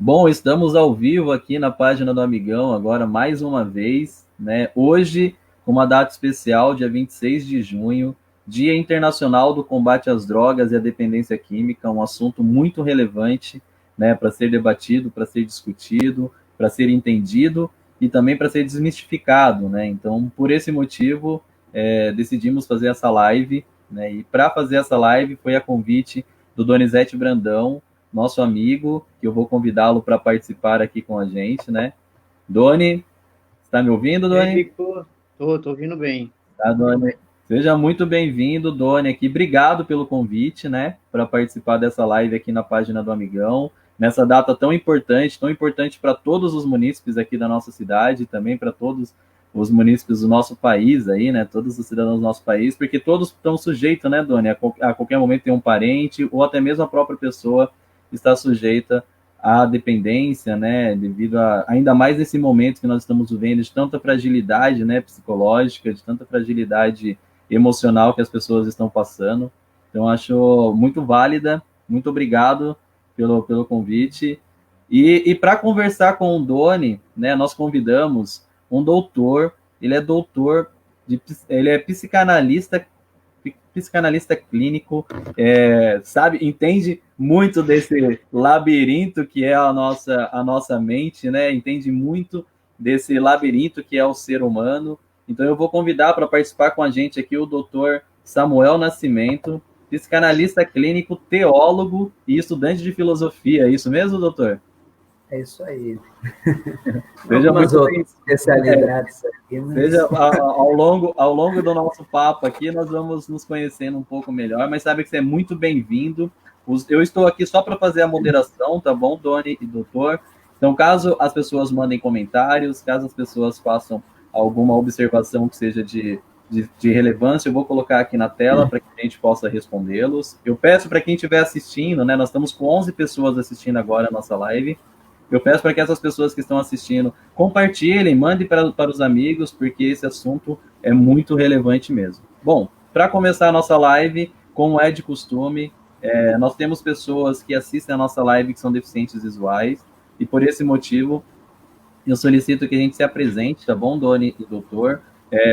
Bom, estamos ao vivo aqui na página do Amigão, agora mais uma vez, né? Hoje, com uma data especial, dia 26 de junho, Dia Internacional do Combate às Drogas e à Dependência Química, um assunto muito relevante, né, para ser debatido, para ser discutido, para ser entendido e também para ser desmistificado, né? Então, por esse motivo, decidimos fazer essa live, né? E para fazer essa live foi a convite do Donizete Brandão, nosso amigo, que eu vou convidá-lo para participar aqui com a gente, né? Doni, está me ouvindo, E aí, Doni? Lico? Tô ouvindo bem. Tá, Doni? Seja muito bem-vindo, Doni, aqui. Obrigado pelo convite, né, para participar dessa live aqui na página do Amigão, nessa data tão importante para todos os munícipes aqui da nossa cidade, também para todos os munícipes do nosso país aí, né, todos os cidadãos do nosso país, porque todos estão sujeitos, né, Doni, a qualquer momento tem um parente ou até mesmo a própria pessoa está sujeita à dependência, né, devido a, ainda mais nesse momento que nós estamos vivendo, de tanta fragilidade, né, psicológica, de tanta fragilidade emocional que as pessoas estão passando. Então, acho muito válida. Muito obrigado pelo convite. E para conversar com o Doni, né, nós convidamos um doutor. Ele é doutor, ele é psicanalista clínico, sabe, entende muito desse labirinto que é a nossa mente, né? Entende muito desse labirinto que é o ser humano. Então eu vou convidar para participar com a gente aqui o doutor Samuel Nascimento, psicanalista clínico, teólogo e estudante de filosofia. É isso mesmo, doutor? É isso aí. Seja Algumas muito outras bem. especialidades aqui, Seja mas ao longo do nosso papo aqui, nós vamos nos conhecendo um pouco melhor, mas sabe que você é muito bem-vindo. Eu estou aqui só para fazer a moderação, tá bom, Doni e doutor? Então, caso as pessoas mandem comentários, caso as pessoas façam alguma observação que seja de relevância, eu vou colocar aqui na tela para que a gente possa respondê-los. Eu peço para quem estiver assistindo, né? Nós estamos com 11 pessoas assistindo agora a nossa live. Eu peço para que essas pessoas que estão assistindo compartilhem, mandem para os amigos, porque esse assunto é muito relevante mesmo. Bom, para começar a nossa live, como é de costume, nós temos pessoas que assistem a nossa live que são deficientes visuais, e por esse motivo eu solicito que a gente se apresente, tá bom, Doni e doutor?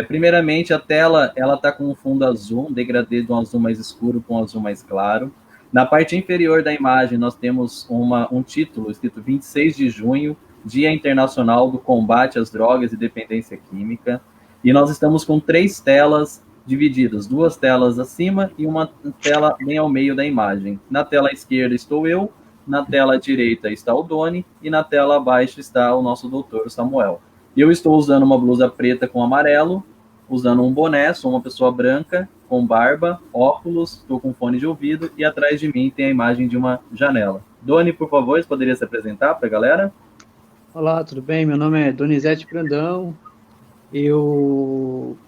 Primeiramente, a tela ela está com um fundo azul, um degradê de um azul mais escuro com um azul mais claro. Na parte inferior da imagem, nós temos um título escrito 26 de junho, Dia Internacional do Combate às Drogas e Dependência Química. E nós estamos com 3 telas divididas, 2 telas acima e uma tela bem ao meio da imagem. Na tela esquerda estou eu, na tela direita está o Doni e na tela abaixo está o nosso doutor Samuel. Eu estou usando uma blusa preta com amarelo, usando um boné, sou uma pessoa branca, com barba, óculos, estou com fone de ouvido e atrás de mim tem a imagem de uma janela. Doni, por favor, você poderia se apresentar para a galera? Olá, tudo bem? Meu nome é Donizete Brandão. Eu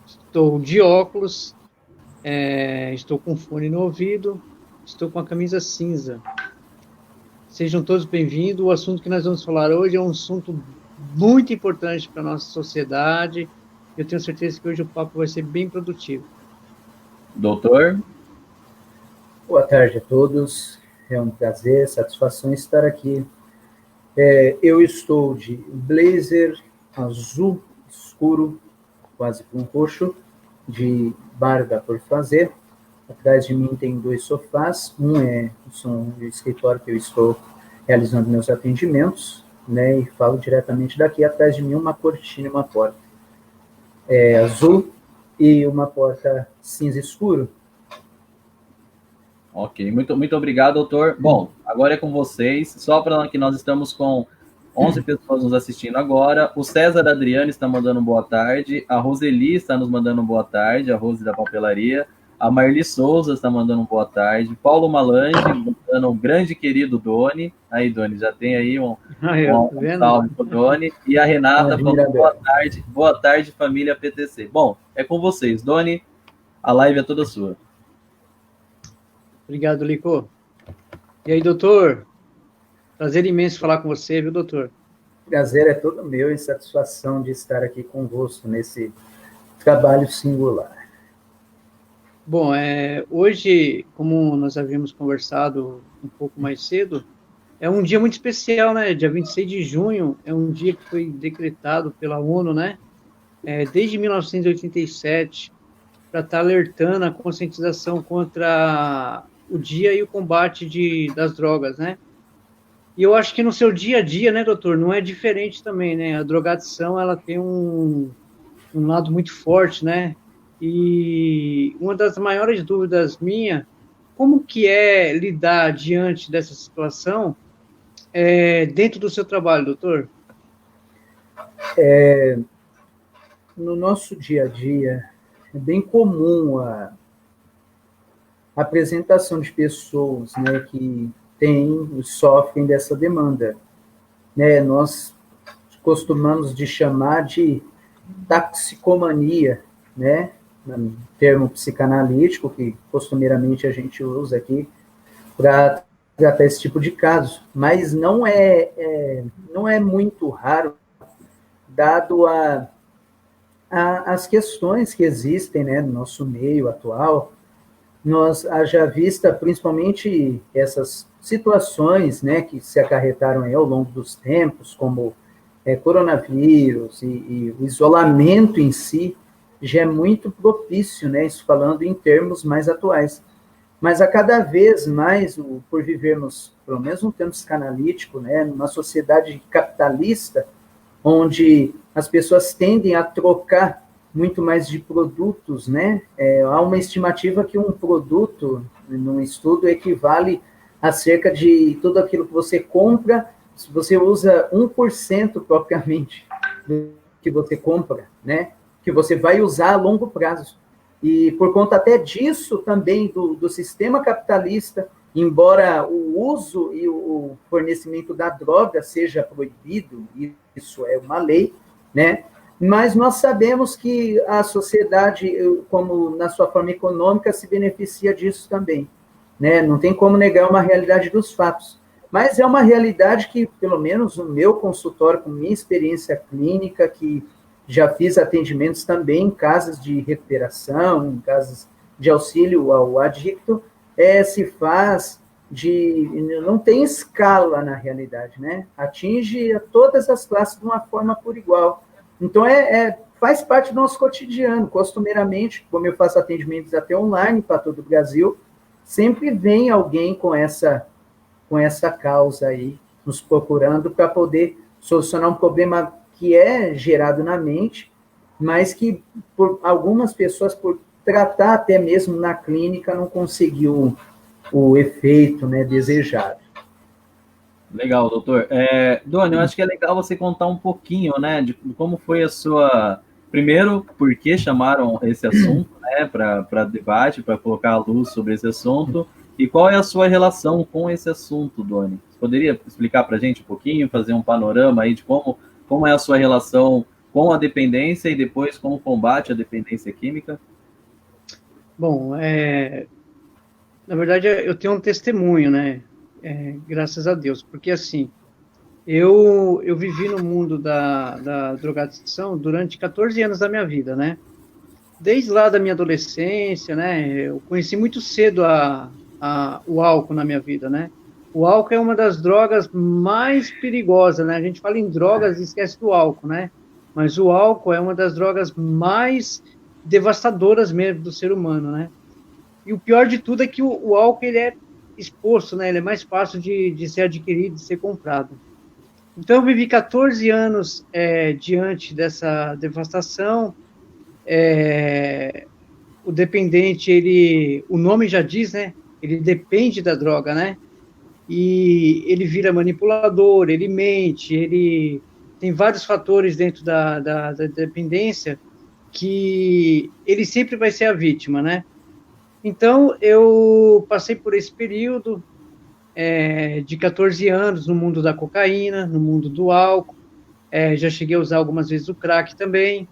estou de óculos, estou com fone no ouvido, estou com a camisa cinza. Sejam todos bem-vindos. O assunto que nós vamos falar hoje é um assunto muito importante para a nossa sociedade. Eu tenho certeza que hoje o papo vai ser bem produtivo. Doutor? boa tarde a todos. É um prazer, satisfação estar aqui. Eu estou de blazer azul escuro, quase com roxo, de barba por fazer. Atrás de mim tem 2 sofás. Um é o escritório que eu estou realizando meus atendimentos, né? E falo diretamente daqui. Atrás de mim uma cortina e uma porta azul e uma porta cinza escuro. Ok, muito obrigado, doutor. Bom, agora é com vocês. Só para que nós estamos com 11 pessoas nos assistindo agora. O César Adriano está mandando boa tarde. A Roseli está nos mandando boa tarde, a Rose da papelaria. A Marli Souza está mandando boa tarde. Paulo Malange mandando um grande querido Doni. Aí, Doni, já tem aí um Tá vendo? salve para o Doni. E a Renata falando boa tarde, família PTC. Bom, é com vocês. Doni, a live é toda sua. Obrigado, Lico. E aí, doutor? Prazer imenso falar com você, viu, doutor? Prazer é todo meu e satisfação de estar aqui convosco nesse trabalho singular. Bom, hoje, como nós havíamos conversado um pouco mais cedo, É um dia muito especial, né? Dia 26 de junho é um dia que foi decretado pela ONU, né? Desde 1987, para estar alertando a conscientização contra o dia e o combate das drogas, né? E eu acho que no seu dia a dia, né, doutor, não é diferente também, né? A drogadição, ela tem um lado muito forte, né? E uma das maiores dúvidas minha, como que é lidar diante dessa situação dentro do seu trabalho, doutor? No nosso dia a dia, é bem comum a apresentação de pessoas, né, que sofrem dessa demanda. Né? Nós costumamos de chamar de toxicomania, né? Um termo psicanalítico que costumeiramente a gente usa aqui para tratar esse tipo de caso, mas não é muito raro, dado as questões que existem, né, no nosso meio atual. Nós haja vista principalmente essas situações, né, que se acarretaram aí ao longo dos tempos, como coronavírus e o isolamento em si, já é muito propício, né, isso falando em termos mais atuais. Mas a cada vez mais, por vivermos, pelo menos um tempo psicanalítico, né, numa sociedade capitalista, onde as pessoas tendem a trocar muito mais de produtos, né? Há uma estimativa que um produto, num estudo, equivale a cerca de tudo aquilo que você compra, se você usa 1% propriamente do que você compra, né? Que você vai usar a longo prazo. E por conta até disso também do sistema capitalista, embora o uso e o fornecimento da droga seja proibido, isso é uma lei, né? Mas nós sabemos que a sociedade, como na sua forma econômica, se beneficia disso também, né? Não tem como negar uma realidade dos fatos. Mas é uma realidade que, pelo menos no meu consultório, com minha experiência clínica, que já fiz atendimentos também em casas de recuperação, em casas de auxílio ao adicto, se faz não tem escala na realidade, né? Atinge a todas as classes de uma forma por igual. Então, faz parte do nosso cotidiano. Costumeiramente, como eu faço atendimentos até online para todo o Brasil, sempre vem alguém com essa causa aí, nos procurando para poder solucionar um problema que é gerado na mente, mas que, por algumas pessoas, por tratar até mesmo na clínica, não conseguiu o efeito, né, desejado. Legal, doutor. Doni, eu acho que é legal você contar um pouquinho, né, de como foi a sua... Primeiro, por que chamaram esse assunto, né, para debate, para colocar a luz sobre esse assunto, e qual é a sua relação com esse assunto, Doni? Você poderia explicar para a gente um pouquinho, fazer um panorama aí de como é a sua relação com a dependência e depois com o combate à dependência química? Bom, na verdade, eu tenho um testemunho, né? Graças a Deus, porque assim, eu vivi no mundo da drogadição durante 14 anos da minha vida, né? Desde lá da minha adolescência, né? Eu conheci muito cedo o álcool na minha vida, né? O álcool é uma das drogas mais perigosas, né? A gente fala em drogas e esquece do álcool, né? Mas o álcool é uma das drogas mais devastadoras mesmo do ser humano, né? E o pior de tudo é que o álcool, ele é exposto, né? Ele é mais fácil de ser adquirido, de ser comprado. Então, eu vivi 14 anos diante dessa devastação. O dependente, o nome já diz, né? Ele depende da droga, né? E ele vira manipulador, ele mente, ele tem vários fatores dentro da dependência que ele sempre vai ser a vítima, né? Então, eu passei por esse período de 14 anos no mundo da cocaína, no mundo do álcool, já cheguei a usar algumas vezes o crack também,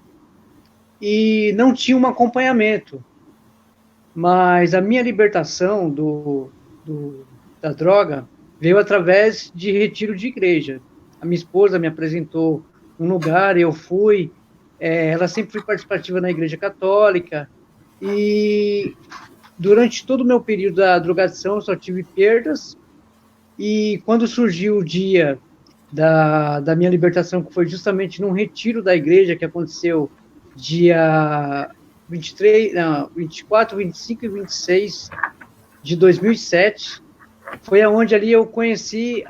e não tinha um acompanhamento. Mas a minha libertação da droga veio através de retiro de igreja. A minha esposa me apresentou um lugar, eu fui, ela sempre foi participativa na igreja católica, e durante todo o meu período da drogadição eu só tive perdas, E quando surgiu o dia da minha libertação, que foi justamente num retiro da igreja que aconteceu dia 23, não, 24, 25 e 26 de 2007, foi aonde ali eu conheci,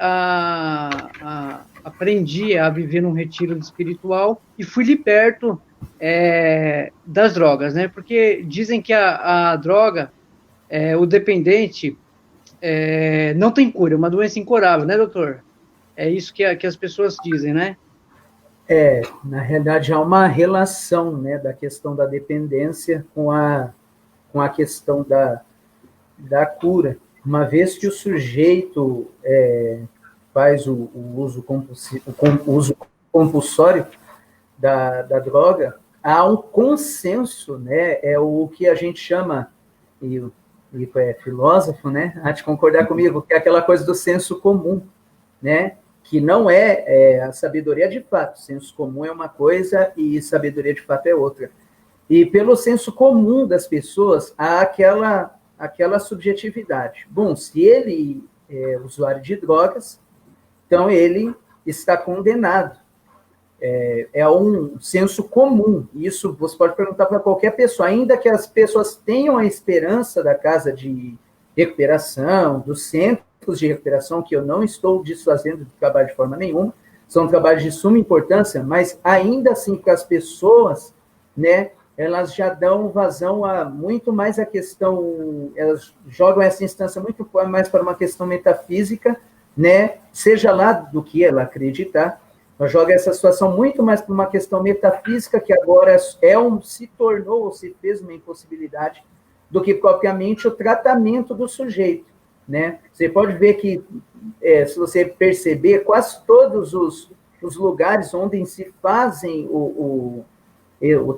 aprendi a viver num retiro espiritual e fui liberto das drogas, né? Porque dizem que a droga, o dependente, não tem cura, é uma doença incurável, né, doutor? É isso que as pessoas dizem, né? Na realidade, há uma relação, né, da questão da dependência com a questão da cura. Uma vez que o sujeito faz o uso compulsório da droga, há um consenso, né, é o que a gente chama, e o Ico é filósofo, né, há de concordar comigo, que é aquela coisa do senso comum, né, que não é a sabedoria de fato. Senso comum é uma coisa e sabedoria de fato é outra. E pelo senso comum das pessoas, há aquela subjetividade. Bom, se ele é usuário de drogas, então ele está condenado. É um senso comum. Isso você pode perguntar para qualquer pessoa, ainda que as pessoas tenham a esperança da casa de recuperação, dos centros de recuperação, que eu não estou desfazendo do trabalho de forma nenhuma, são trabalhos de suma importância, mas ainda assim para as pessoas, né, elas já dão vazão a muito mais a questão, elas jogam essa instância muito mais para uma questão metafísica, né, seja lá do que ela acreditar, ela joga essa situação muito mais para uma questão metafísica, que agora se tornou, ou se fez uma impossibilidade, do que propriamente o tratamento do sujeito, né? Você pode ver que, se você perceber, quase todos os lugares onde se fazem o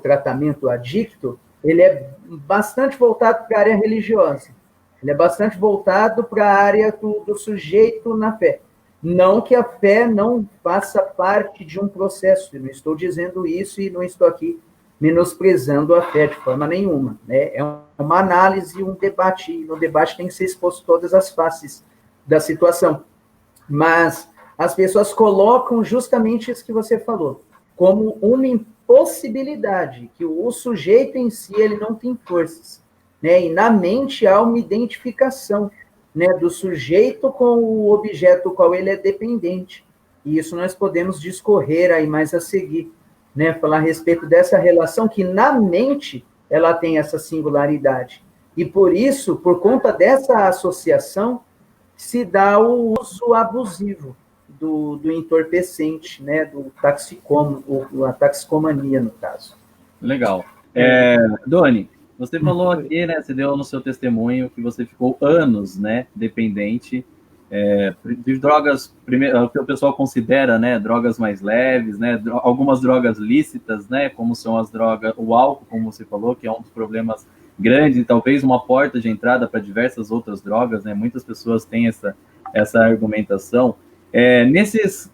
tratamento adicto, ele é bastante voltado para a área religiosa, ele é bastante voltado para a área do sujeito na fé. Não que a fé não faça parte de um processo, eu não estou dizendo isso e não estou aqui menosprezando a fé de forma nenhuma, né? É uma análise, um debate, e no debate tem que ser exposto todas as faces da situação. Mas as pessoas colocam justamente isso que você falou, como uma impossibilidade, que o sujeito em si ele não tem forças, né? E na mente há uma identificação, né, do sujeito com o objeto do qual ele é dependente. E isso nós podemos discorrer aí mais a seguir, né, falar a respeito dessa relação que na mente ela tem essa singularidade. E por isso, por conta dessa associação, se dá o uso abusivo do entorpecente, né, do a taxicomania, no caso. Legal. Doni, você falou aqui, né, você deu no seu testemunho que você ficou anos, né, dependente de drogas, primeiro, que o pessoal considera, né, drogas mais leves, né, algumas drogas lícitas, né, como são as drogas, o álcool, como você falou, que é um dos problemas grandes e talvez uma porta de entrada para diversas outras drogas, né, muitas pessoas têm essa argumentação. Nesses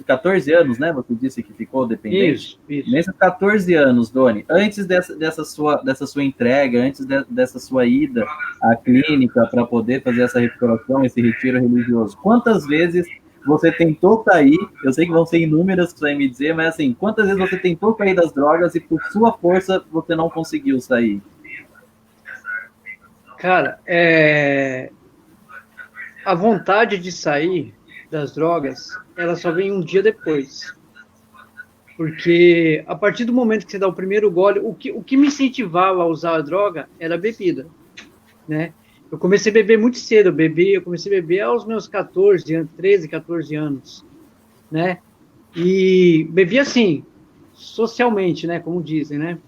14 anos, né, você disse que ficou dependente? Isso. Nesses 14 anos, Doni, antes dessa sua entrega, antes dessa sua ida à clínica para poder fazer essa recuperação, esse retiro religioso, quantas vezes você tentou sair? Eu sei que vão ser inúmeras que você vai me dizer, mas assim, quantas vezes você tentou sair das drogas e por sua força você não conseguiu sair? Cara, a vontade de sair das drogas, ela só vem um dia depois. Porque a partir do momento que você dá o primeiro gole, o que me incentivava a usar a droga era a bebida, né? Eu comecei a beber muito cedo, eu comecei a beber aos meus 13, 14 anos, né? E bebia assim, socialmente, né? Como dizem, né?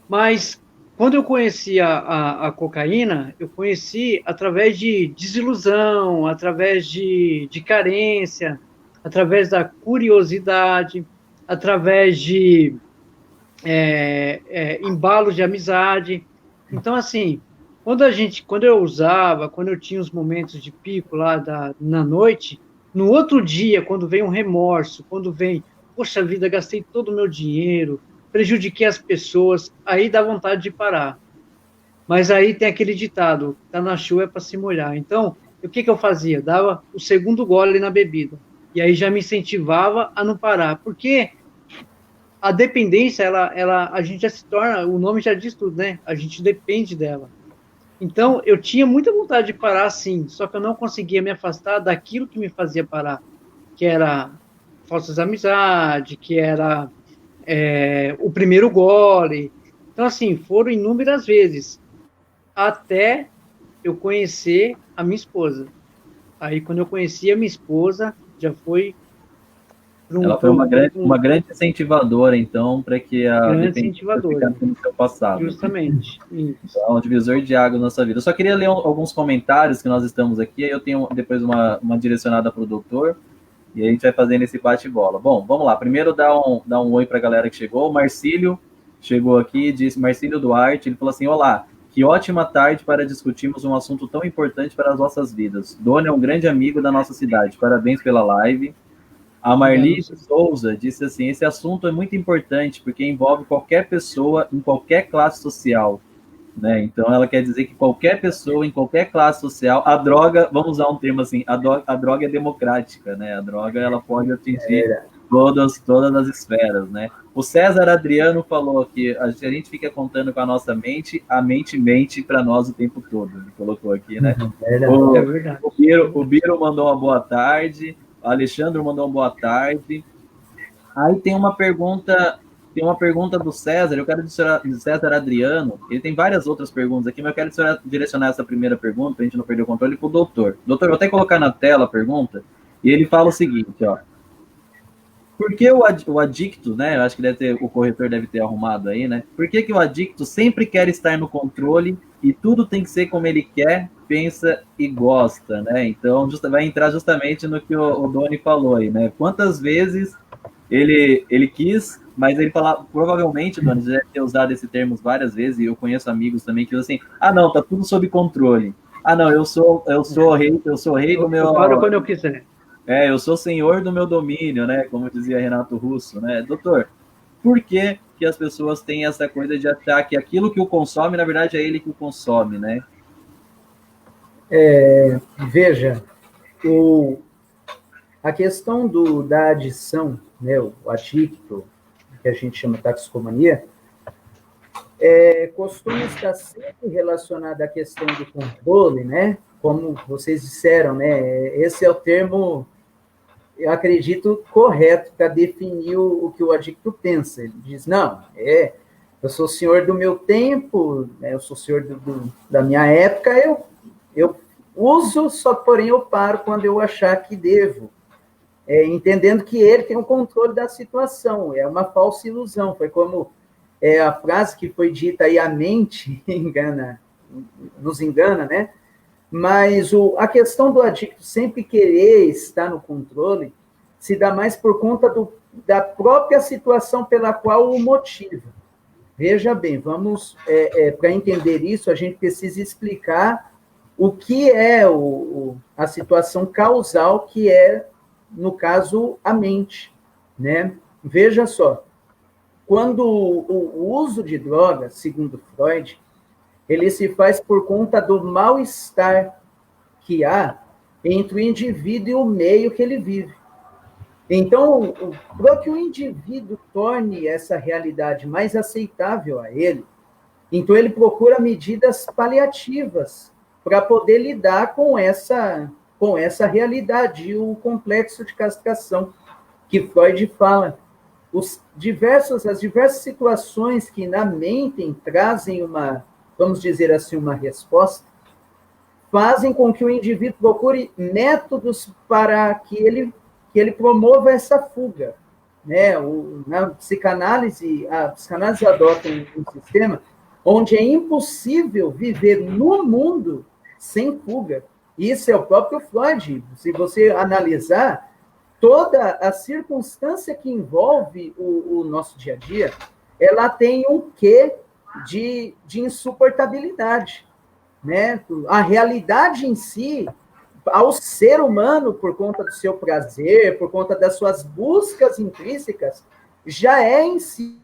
Mas quando eu conheci a cocaína, eu conheci através de desilusão, através de carência, através da curiosidade, através de embalos de amizade. Então, assim, quando eu usava, quando eu tinha os momentos de pico lá na noite, no outro dia, quando vem um remorso, quando vem, poxa vida, gastei todo o meu dinheiro, prejudiquei as pessoas, aí dá vontade de parar. Mas aí tem aquele ditado, tá na chuva é para se molhar. Então, o que eu fazia? Dava o segundo gole na bebida. E aí já me incentivava a não parar. Porque a dependência, a gente já se torna, o nome já diz tudo, né? A gente depende dela. Então, eu tinha muita vontade de parar, sim, só que eu não conseguia me afastar daquilo que me fazia parar, que era falsas amizades, que era o primeiro gole. Então, assim, foram inúmeras vezes, até eu conhecer a minha esposa. Aí, quando eu conheci a minha esposa, já foi Ela foi uma grande incentivadora, então, para que a grande dependência incentivadora. ficasse no seu passado. Justamente. Isso. Então, é um divisor de água na nossa vida. Eu só queria ler alguns comentários que nós estamos aqui, aí eu tenho depois uma direcionada para o doutor, e a gente vai fazendo esse bate-bola. Bom, vamos lá. Primeiro, dar um oi para a galera que chegou. O Marcílio chegou aqui, disse, Marcílio Duarte, ele falou assim, olá, que ótima tarde para discutirmos um assunto tão importante para as nossas vidas. Dona é um grande amigo da nossa cidade. Parabéns pela live. A Marli Souza disse assim, esse assunto é muito importante, porque envolve qualquer pessoa em qualquer classe social. Né? Então, ela quer dizer que qualquer pessoa, em qualquer classe social, a droga, vamos usar um termo assim, a droga é democrática, né? A droga, ela pode atingir todas as esferas, né? O César Adriano falou que a gente fica contando com a nossa mente, a mente mente para nós o tempo todo. Ele colocou aqui, né? O Biro mandou uma boa tarde, o Alexandre mandou uma boa tarde. Aí tem uma pergunta do César, eu quero direcionar do César Adriano, ele tem várias outras perguntas aqui, mas eu quero direcionar essa primeira pergunta, para a gente não perder o controle, para o doutor. Doutor, eu vou até colocar na tela a pergunta, e ele fala o seguinte, ó. Por que o adicto, né, eu acho que o corretor deve ter arrumado aí, né, por que o adicto sempre quer estar no controle e tudo tem que ser como ele quer, pensa e gosta, né? Então, vai entrar justamente no que o Doni falou aí, né? Quantas vezes ele quis, mas ele falava, provavelmente, Doni, já deve ter usado esse termo várias vezes, e eu conheço amigos também que dizem assim, não, tá tudo sob controle. Não, eu sou rei do meu... Eu paro quando eu quiser. Eu sou senhor do meu domínio, né? Como dizia Renato Russo, né? Doutor, por que as pessoas têm essa coisa de achar que aquilo que o consome, na verdade, é ele que o consome, né? Veja, a questão da adição, né, o adicto, que a gente chama de toxicomania, costuma estar sempre relacionada à questão do controle, né? Como vocês disseram, né? Esse é o termo, eu acredito, correto para definir o que o adicto pensa. Ele diz, não, eu sou senhor do meu tempo, né? Eu sou senhor da minha época, eu uso, só porém eu paro quando eu achar que devo. Entendendo que ele tem o controle da situação, é uma falsa ilusão. Foi como a frase que foi dita aí, a mente nos engana, né? Mas a questão do adicto sempre querer estar no controle se dá mais por conta da própria situação pela qual o motiva. Veja bem, vamos, para entender isso, a gente precisa explicar o que é a situação causal, que é, no caso, a mente, né? Veja só, quando o uso de drogas, segundo Freud, ele se faz por conta do mal-estar que há entre o indivíduo e o meio que ele vive. Então, para que o indivíduo torne essa realidade mais aceitável a ele, então ele procura medidas paliativas para poder lidar com essa realidade, o complexo de castração que Freud fala. As diversas situações que na mente trazem vamos dizer assim, uma resposta, fazem com que o indivíduo procure métodos para que ele promova essa fuga. Né? A psicanálise adota um sistema onde é impossível viver no mundo sem fuga. Isso é o próprio Freud. Se você analisar toda a circunstância que envolve o nosso dia a dia, ela tem um quê de insuportabilidade, né? A realidade em si, ao ser humano, por conta do seu prazer, por conta das suas buscas intrínsecas, já é em si,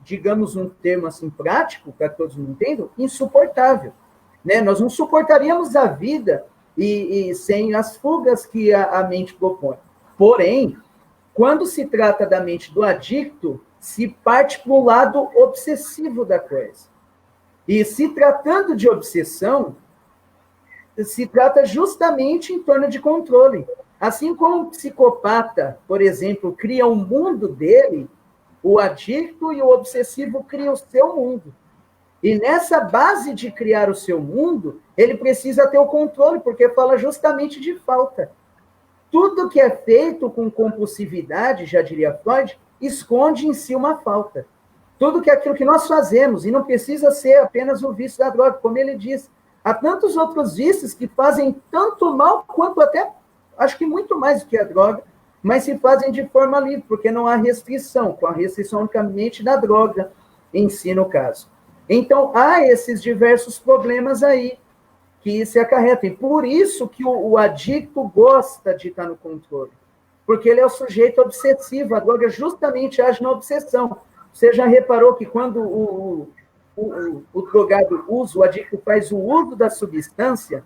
digamos um termo assim prático, para que todos me entendam, insuportável. Né? Nós não suportaríamos a vida e sem as fugas que a mente propõe. Porém, quando se trata da mente do adicto, se parte para o lado obsessivo da coisa. E se tratando de obsessão, se trata justamente em torno de controle. Assim como o psicopata, por exemplo, cria um mundo dele, o adicto e o obsessivo criam o seu mundo. E nessa base de criar o seu mundo, ele precisa ter o controle, porque fala justamente de falta. Tudo que é feito com compulsividade, já diria Freud, esconde em si uma falta. Tudo que é aquilo que nós fazemos, e não precisa ser apenas o vício da droga, como ele diz. Há tantos outros vícios que fazem tanto mal quanto até, acho que muito mais do que a droga, mas se fazem de forma livre, porque não há restrição, com a restrição unicamente da droga em si, no caso. Então, há esses diversos problemas aí que se acarretam. Por isso que o adicto gosta de estar no controle, porque ele é o sujeito obsessivo, a droga justamente age na obsessão. Você já reparou que quando o drogado usa, o adicto faz o uso da substância,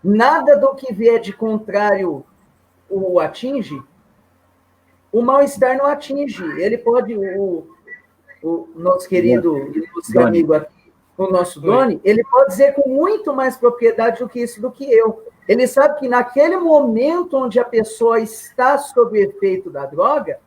nada do que vier de contrário o atinge, o mal-estar não atinge. Ele pode, o nosso querido ilustre amigo aqui, o nosso Doni, ele pode dizer com muito mais propriedade do que isso do que eu. Ele sabe que naquele momento onde a pessoa está sob o efeito da droga,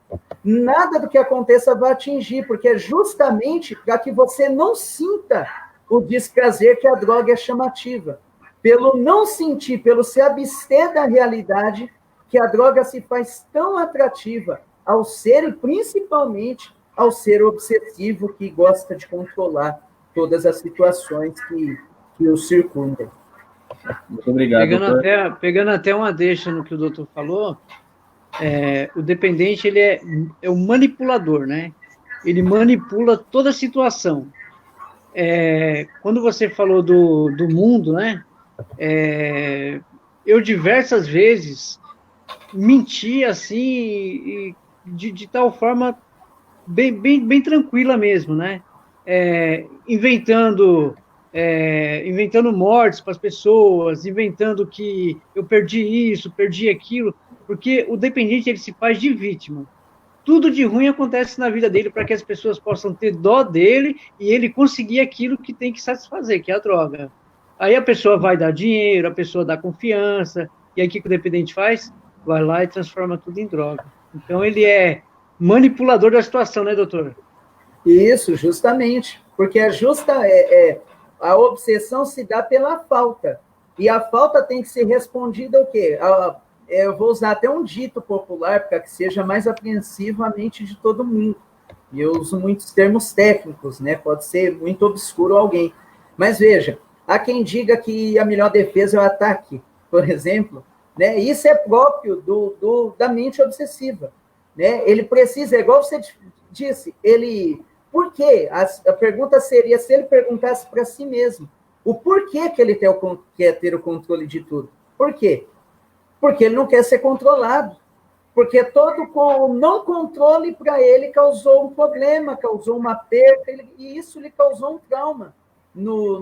nada do que aconteça vai atingir, porque é justamente para que você não sinta o desprazer que a droga é chamativa. Pelo não sentir, pelo se abster da realidade, que a droga se faz tão atrativa ao ser, e principalmente ao ser obsessivo, que gosta de controlar todas as situações que o circundam. Muito obrigado. Pegando até uma deixa no que o doutor falou, o dependente ele é um manipulador, né? Ele manipula toda a situação. Quando você falou do mundo, né? Eu diversas vezes menti assim, de tal forma bem tranquila mesmo, né? Inventando mortes para as pessoas, inventando que eu perdi isso, perdi aquilo, porque o dependente ele se faz de vítima. Tudo de ruim acontece na vida dele para que as pessoas possam ter dó dele e ele conseguir aquilo que tem que satisfazer, que é a droga. Aí a pessoa vai dar dinheiro, a pessoa dá confiança, e aí o que o dependente faz? Vai lá e transforma tudo em droga. Então ele é manipulador da situação, né, doutor? Isso, justamente, porque a obsessão se dá pela falta, e a falta tem que ser respondida o quê? Eu vou usar até um dito popular para que seja mais apreensivo à mente de todo mundo, e eu uso muitos termos técnicos, né? Pode ser muito obscuro a alguém, mas veja, há quem diga que a melhor defesa é o ataque, por exemplo, né? Isso é próprio da mente obsessiva, né? Ele precisa, igual você disse, por quê? A pergunta seria se ele perguntasse para si mesmo o porquê que ele quer ter o controle de tudo. Por quê? Porque ele não quer ser controlado. Porque todo o não controle para ele causou um problema, causou uma perda, e isso lhe causou um trauma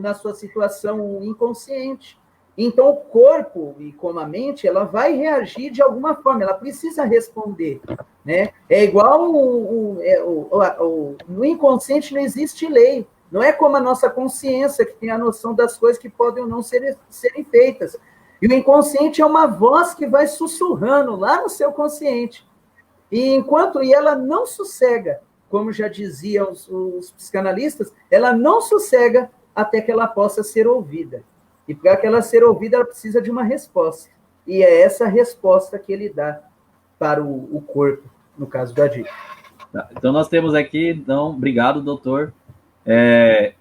na sua situação inconsciente. Então, o corpo, e como a mente, ela vai reagir de alguma forma, ela precisa responder, né? É igual no inconsciente não existe lei, não é como a nossa consciência, que tem a noção das coisas que podem ou não serem feitas. E o inconsciente é uma voz que vai sussurrando lá no seu consciente. E ela não sossega, como já diziam os psicanalistas, ela não sossega até que ela possa ser ouvida. E para que ela ser ouvida, ela precisa de uma resposta. E é essa resposta que ele dá para o corpo, no caso do adicto. Tá, então, nós temos aqui, então, obrigado, doutor.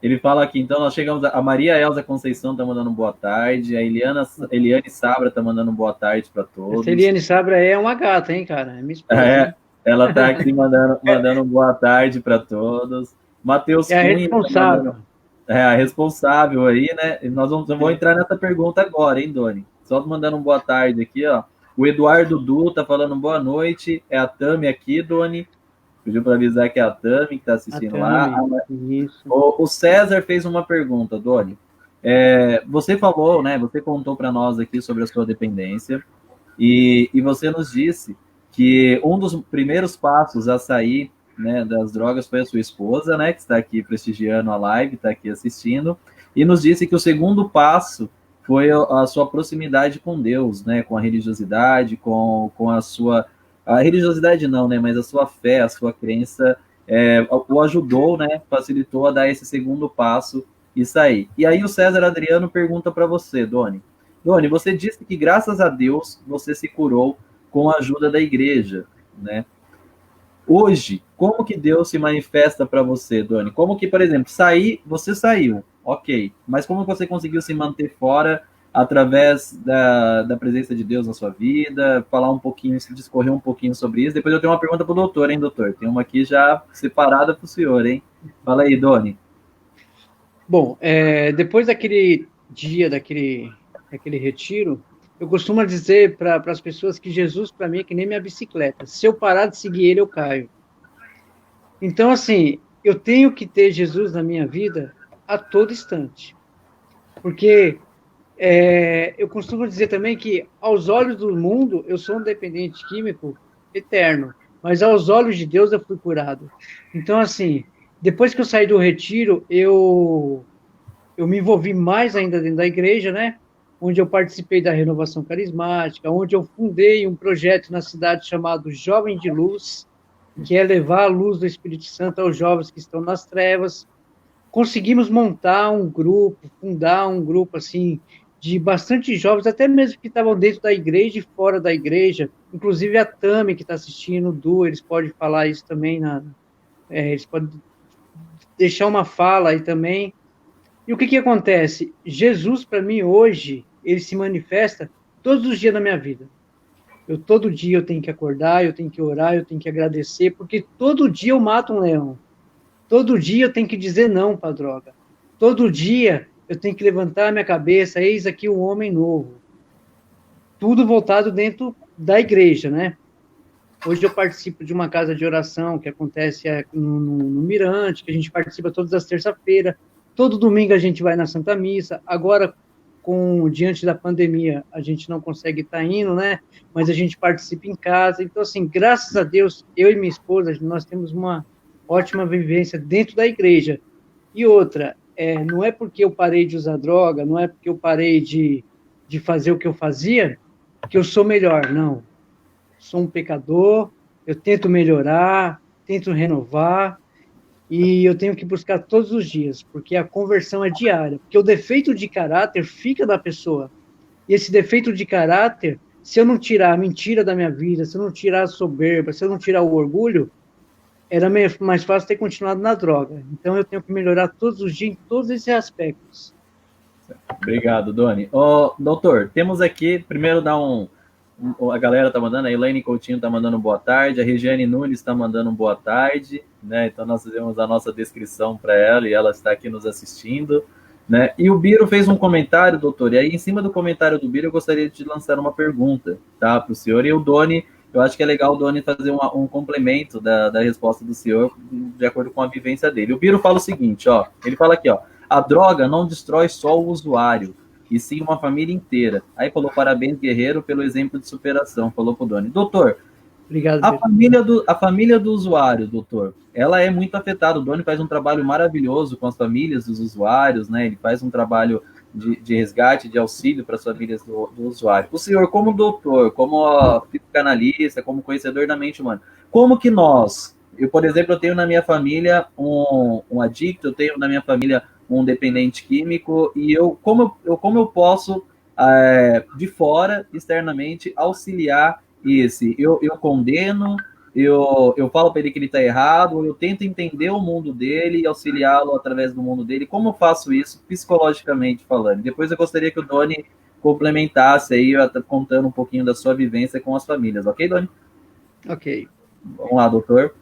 Ele fala aqui, então, nós chegamos a Maria Elza Conceição está mandando boa tarde, a Eliane Sabra está mandando boa tarde para todos. Essa Eliane Sabra é uma gata, hein, cara? É minha esposa. Ela está aqui mandando boa tarde para todos. Matheus Cunha. É a responsável. A responsável aí, né? Nós vamos entrar nessa pergunta agora, hein, Doni? Só mandando boa tarde aqui, ó. O Eduardo Du tá falando boa noite. É a Tami aqui, Doni. Pediu para avisar que é a Tami que está assistindo lá. Isso. O César fez uma pergunta, Doni. Você falou, né? Você contou para nós aqui sobre a sua dependência e você nos disse que um dos primeiros passos a sair, né, das drogas foi a sua esposa, né? Que está aqui prestigiando a live, está aqui assistindo, e nos disse que o segundo passo foi a sua proximidade com Deus, né? Com a religiosidade, com a religiosidade não, né? Mas a sua fé, a sua crença o ajudou, né? Facilitou a dar esse segundo passo e sair. E aí o César Adriano pergunta para você, Doni. Doni, você disse que graças a Deus você se curou com a ajuda da igreja, né? Hoje, como que Deus se manifesta para você, Doni? Como que, por exemplo, você saiu, ok, mas como você conseguiu se manter fora através da presença de Deus na sua vida? Falar um pouquinho, se discorrer um pouquinho sobre isso. Depois eu tenho uma pergunta para o doutor, hein, doutor? Tem uma aqui já separada para o senhor, hein? Fala aí, Doni. Bom, depois daquele dia, daquele retiro, eu costumo dizer para as pessoas que Jesus, para mim, é que nem minha bicicleta. Se eu parar de seguir ele, eu caio. Então, assim, eu tenho que ter Jesus na minha vida a todo instante. Porque eu costumo dizer também que, aos olhos do mundo, eu sou um dependente químico eterno. Mas aos olhos de Deus, eu fui curado. Então, assim, depois que eu saí do retiro, eu me envolvi mais ainda dentro da igreja, né? Onde eu participei da renovação carismática, onde eu fundei um projeto na cidade chamado Jovem de Luz, que é levar a luz do Espírito Santo aos jovens que estão nas trevas. Conseguimos montar um grupo, fundar um grupo assim de bastante jovens, até mesmo que estavam dentro da igreja e fora da igreja, inclusive a Tami, que está assistindo, o Du, eles podem falar isso também, eles podem deixar uma fala aí também. E o que acontece? Jesus, para mim, hoje, ele se manifesta todos os dias da minha vida. Todo dia eu tenho que acordar, eu tenho que orar, eu tenho que agradecer, porque todo dia eu mato um leão. Todo dia eu tenho que dizer não para a droga. Todo dia eu tenho que levantar a minha cabeça, eis aqui um homem novo. Tudo voltado dentro da igreja, né? Hoje eu participo de uma casa de oração que acontece no Mirante, que a gente participa todas as terças-feiras. Todo domingo a gente vai na Santa Missa. Agora, diante da pandemia, a gente não consegue estar indo, né? Mas a gente participa em casa. Então, assim, graças a Deus, eu e minha esposa, nós temos uma ótima vivência dentro da igreja. E outra, não é porque eu parei de usar droga, não é porque eu parei de fazer o que eu fazia, que eu sou melhor, não. Sou um pecador, eu tento melhorar, tento renovar, e eu tenho que buscar todos os dias, porque a conversão é diária, porque o defeito de caráter fica da pessoa, e esse defeito de caráter, se eu não tirar a mentira da minha vida, se eu não tirar a soberba, se eu não tirar o orgulho, era mais fácil ter continuado na droga. Então eu tenho que melhorar todos os dias em todos esses aspectos. Obrigado, Doni. Doutor, temos aqui, primeiro dar a galera tá mandando, a Elaine Coutinho tá mandando boa tarde, a Regiane Nunes está mandando boa tarde, né? Então nós fizemos a nossa descrição para ela e ela está aqui nos assistindo, né? E o Biro fez um comentário, doutor, e aí em cima do comentário do Biro eu gostaria de lançar uma pergunta, tá, para o senhor. E o Doni, eu acho que é legal o Doni fazer um complemento da resposta do senhor de acordo com a vivência dele. O Biro fala o seguinte, ó, ele fala aqui, ó, a droga não destrói só o usuário, e sim uma família inteira. Aí falou, parabéns, guerreiro, pelo exemplo de superação, falou pro Doni. Doutor, obrigado, a família do usuário, doutor, ela é muito afetada. O Doni faz um trabalho maravilhoso com as famílias dos usuários, né? Ele faz um trabalho de resgate, de auxílio para as famílias do usuário. O senhor, como doutor, como psicanalista, como conhecedor da mente humana, como que por exemplo, eu tenho na minha família um adicto, eu tenho na minha família um dependente químico, e como eu posso, de fora, externamente, auxiliar esse? Eu condeno, eu falo para ele que ele está errado, eu tento entender o mundo dele e auxiliá-lo através do mundo dele. Como eu faço isso psicologicamente falando? Depois eu gostaria que o Doni complementasse aí, contando um pouquinho da sua vivência com as famílias, ok, Doni? Ok. Vamos lá, doutor.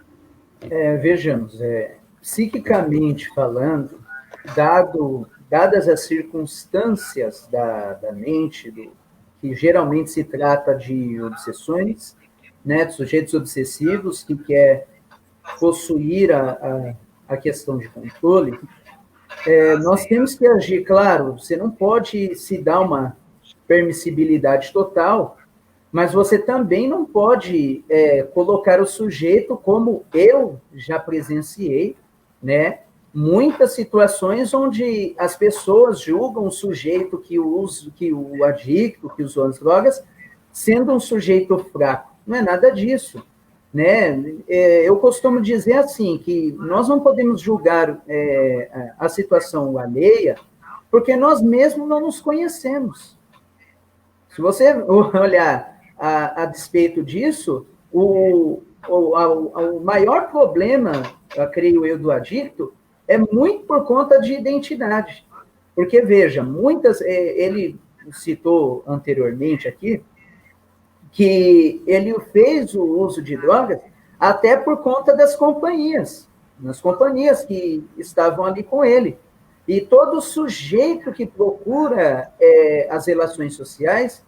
Vejamos, psiquicamente falando, dadas as circunstâncias da mente, que geralmente se trata de obsessões, né, de sujeitos obsessivos que quer possuir a questão de controle, nós temos que agir, claro, você não pode se dar uma permissibilidade total, mas você também não pode colocar o sujeito, como eu já presenciei, né? Muitas situações onde as pessoas julgam o sujeito que o adicto, que usou as drogas, sendo um sujeito fraco. Não é nada disso, né? Eu costumo dizer assim, que nós não podemos julgar a situação alheia, porque nós mesmos não nos conhecemos. Se você olhar a despeito disso, o maior problema, eu creio eu, do adicto, é muito por conta de identidade. Porque, veja, ele citou anteriormente aqui, que ele fez o uso de drogas até por conta das companhias que estavam ali com ele. E todo sujeito que procura as relações sociais,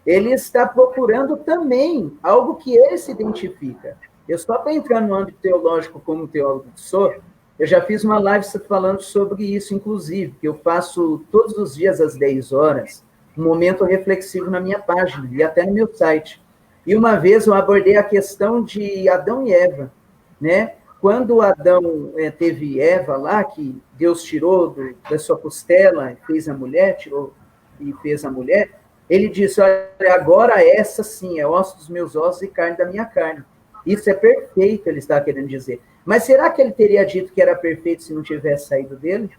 ele está procurando também algo que ele se identifica. Eu, só para entrar no âmbito teológico, como teólogo que sou, eu já fiz uma live falando sobre isso, inclusive, que eu faço todos os dias às 10 horas, um momento reflexivo na minha página e até no meu site. E uma vez eu abordei a questão de Adão e Eva, né? Quando Adão teve Eva lá, que Deus tirou da sua costela e fez a mulher, tirou e fez a mulher, ele disse, olha, agora essa sim é osso dos meus ossos e carne da minha carne. Isso é perfeito, ele está querendo dizer. Mas será que ele teria dito que era perfeito se não tivesse saído dele?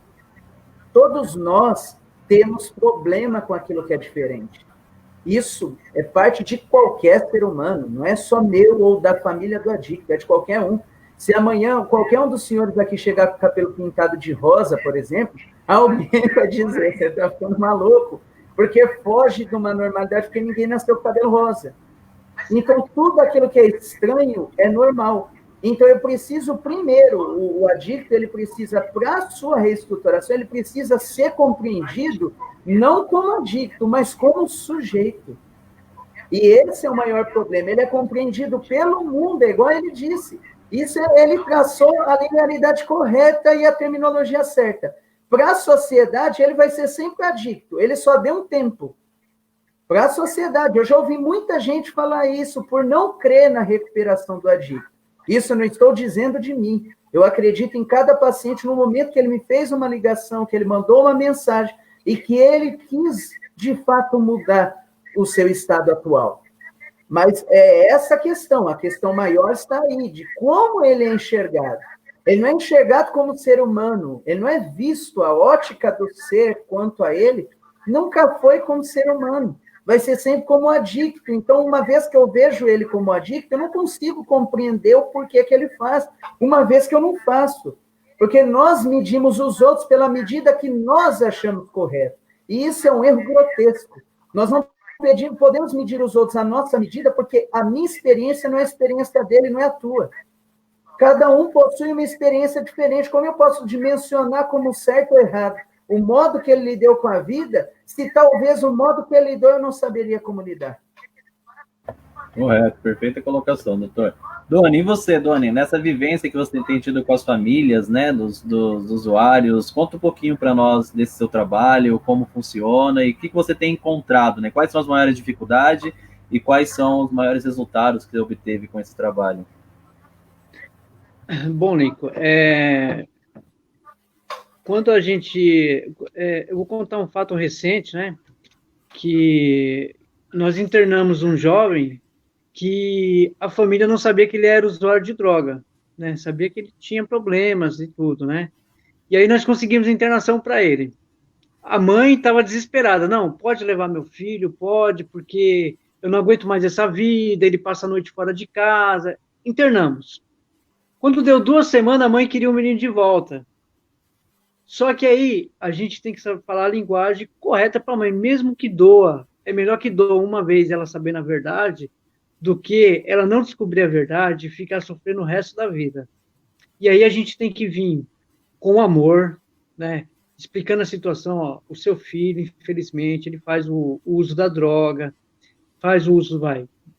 Todos nós temos problema com aquilo que é diferente. Isso é parte de qualquer ser humano, não é só meu ou da família do adicto, é de qualquer um. Se amanhã qualquer um dos senhores aqui chegar com o cabelo pintado de rosa, por exemplo, alguém vai dizer, você está ficando maluco, porque foge de uma normalidade, porque ninguém nasceu com cabelo rosa. Então, tudo aquilo que é estranho é normal. Então, eu preciso, primeiro, o adicto, ele precisa, para a sua reestruturação, ele precisa ser compreendido não como adicto, mas como sujeito. E esse é o maior problema. Ele é compreendido pelo mundo, é igual ele disse. Isso ele traçou a linearidade correta e a terminologia certa. Para a sociedade, ele vai ser sempre adicto. Ele só deu um tempo. Para a sociedade, eu já ouvi muita gente falar isso por não crer na recuperação do adicto. Isso eu não estou dizendo de mim. Eu acredito em cada paciente no momento que ele me fez uma ligação, que ele mandou uma mensagem e que ele quis, de fato, mudar o seu estado atual. Mas é essa a questão maior está aí, de como ele é enxergado. Ele não é enxergado como ser humano, ele não é visto, a ótica do ser quanto a ele, nunca foi como ser humano. Vai ser sempre como adicto. Então, uma vez que eu vejo ele como adicto, eu não consigo compreender o porquê que ele faz, uma vez que eu não faço. Porque nós medimos os outros pela medida que nós achamos correto. E isso é um erro grotesco. Nós não podemos medir os outros à nossa medida, porque a minha experiência não é a experiência dele, não é a tua. Cada um possui uma experiência diferente. Como eu posso dimensionar como certo ou errado o modo que ele lidou com a vida, se talvez o modo que ele lidou eu não saberia como lidar? Correto, perfeita colocação, doutor. Doni, e você, Doni, nessa vivência que você tem tido com as famílias, né, dos usuários, conta um pouquinho para nós desse seu trabalho, como funciona e o que você tem encontrado, né? Quais são as maiores dificuldades e quais são os maiores resultados que você obteve com esse trabalho? Bom, Nico, quando a gente... eu vou contar um fato recente, né? Que nós internamos um jovem que a família não sabia que ele era usuário de droga, né? Sabia que ele tinha problemas e tudo, né? E aí nós conseguimos internação para ele. A mãe estava desesperada. Não, pode levar meu filho, pode, porque eu não aguento mais essa vida, ele passa a noite fora de casa. Internamos. Quando deu 2 semanas, a mãe queria o menino de volta. Só que aí a gente tem que saber falar a linguagem correta para a mãe, mesmo que doa. É melhor que doa uma vez ela sabendo a verdade, do que ela não descobrir a verdade e ficar sofrendo o resto da vida. E aí a gente tem que vir com amor, né? Explicando a situação, ó, o seu filho, infelizmente, ele faz o uso da droga, faz o uso,